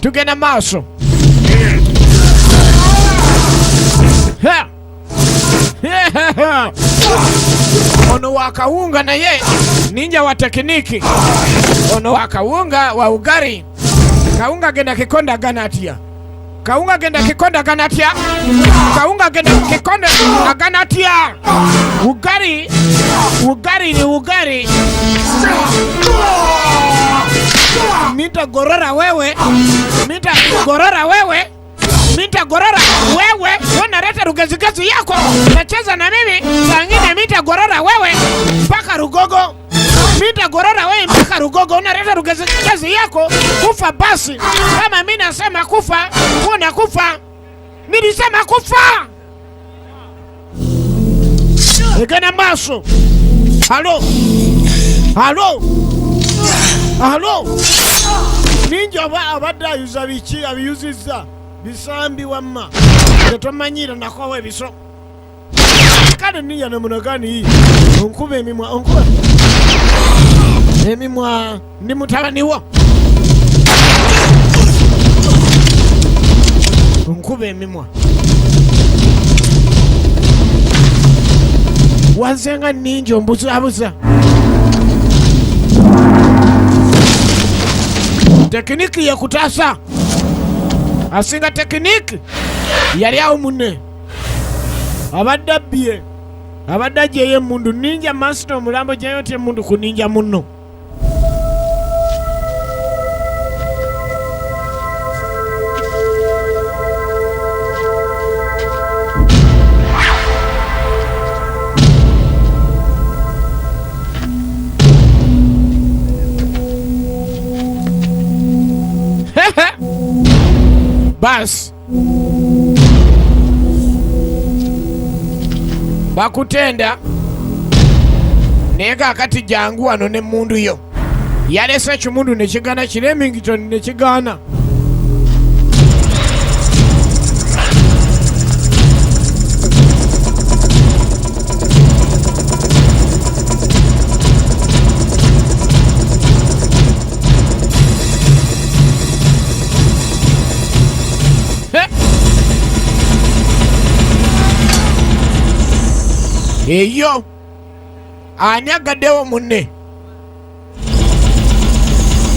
tugenda maaso. Ono wa kawunga naye ninja wa tekiniki. Ono wa kawunga wa ugari. Kawunga genda kikonda ganatia. Kawunga genda kikonda ganatia. Kawunga genda kikonda ganatia. Ugari. Ugari ni ugari. Mita gorora wewe. Mita gorora wewe. Mita gorora wewe. Unaleta rugezigezi yako. Nacheza na mimi. Sangine mita gorora wewe. Mpaka Rugogo. Mita gorora wewe mpaka Rugogo. Unaleta rugezigezi yako. Kufa basi. Kama mimi nasema kufa, una kufa. Mimi nasema kufa. Egana maso. Halo. Halo. Halo. Ninja abadda yuza biki abiyuziza. Bisambi wamma. Tetomanyira nakowe biso. Kale ninja namunagani hii. Onkube emimwa onkube. Emimwa ndi mutabaniwo. Onkube emimwa. Wanzenga ninja ombuzabuza. Tekiniki ya kutasa. Asinga tekiniki yali awo munne. Abadda bie. Abadda jeye mundu ninja master mulambo jayote mundu ku ninja munno. Bas bakutenda nega akati jangu wano ne mundu yo yalesa kimundu nekigana Remington nekigana eyo anyagaddewo munne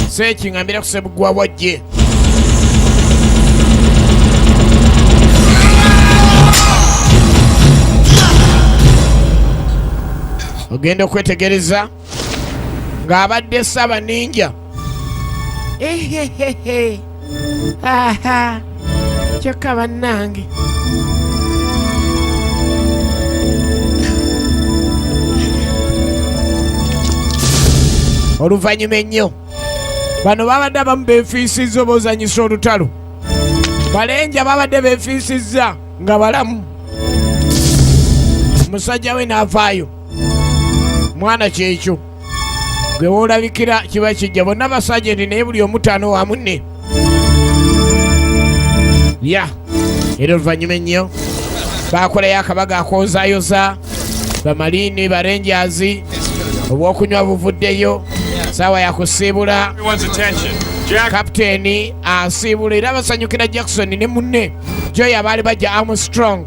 sekingambira kusebugwa wajje ogenda okwetegereza ng'abadde saba ninja aha kyokka bannange oluvanyuma ennyo bano babadde abamu beefiisizza obozanyisa olutalo balenja babadde beefiisizza nga balamu musajja we n'avaayo mwana kyekyo gwe woolabikira kiba kijja bonna basajenti naye buli omutaano wa munne ya era oluvanyuma ennyo baakolayo akabaga akoozaayoza bamaliini barenjazi obwokunywa buvuddeyo sawa ya kusiibula kapiteeni asiibula era basanyukira Jackson ne munne Joy abaali bajja Armstrong.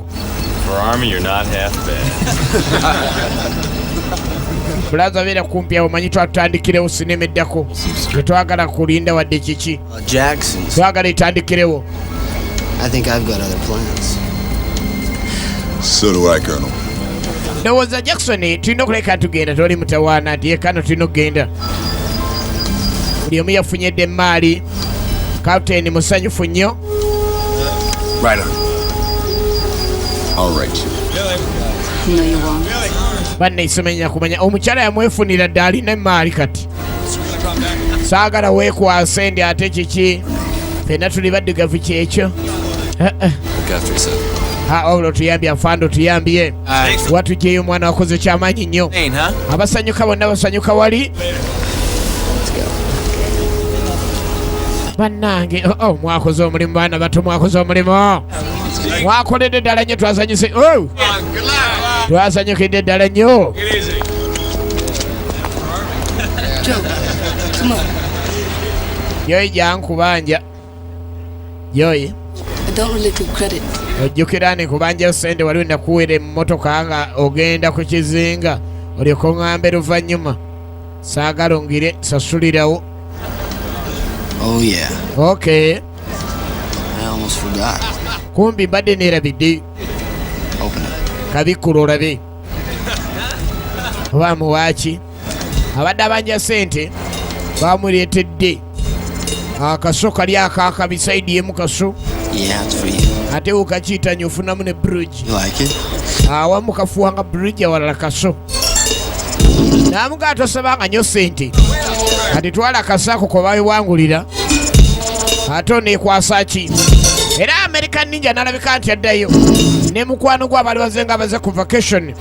Bulaza beera kumpi awo manyi twatandikirewo sinema eddako tetwagala kulinda wadde kiki twagala etandikirewo. Ndowooza Jackson tulina okuleka tugenda toli mutawaana nti yekano tulina okugenda buli omu yafunyedde emmaali kapiteeni musanyufu nnyo banne isomenya kumanya omukyala yamwefunira dde alina emmaali kati saagala weekwase ndi ate kiki fenna tuli baddugavu kyekyo olwo tuyambye afando tuyambye watugyeyo omwana wakoze kyamaanyi nnyo abasanyuka bonna basanyuka wali bannange mwakoze omulimu baana bato mwakoze omulimu mwakoledde ddala nnyo twasanyuse twasanyukidde ddala nnyo yoyi jankubanja Joy. I don't really give credit. Ojjukira ne kubanja sente waliwo nakuwera emmotoka nga ogenda ku kizinga olyoka oŋŋambe luvannyuma saagala ongire sasulirawo. Oh yeah. Okay. I almost forgot. Kumbi mbadde neerabidde. Open it. Kabikkula olabe. Oba muwaaki abadde abanja sente bamuleetedde akaso kali akaaka bisaidi yemu kaso. Yeah, it's for you. Ate ukakiyita nyofunamu ne bridge. You like it? Awamu kafuwanga bridge awalala kaso. Namuga tosabanga nnyo sente. Kati twala akasaako ko babiwangulira. Ate oneekwasa ki? Era American Ninja nalabika nti addayo. Ne mukwano gwa bali bazenga baze ku vacation.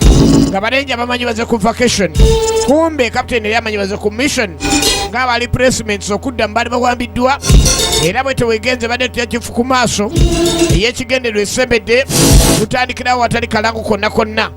Nga balenja bamanyi baze ku vacation. Kumbe captain yali amanyi baze ku mission. Nga bali placements okudda mbali bawambiddwa. Era bwe tewegenze badde tuyakifu ku maaso. Eyekigendererwa esembedde kutandikirawo watali kalango konna konna.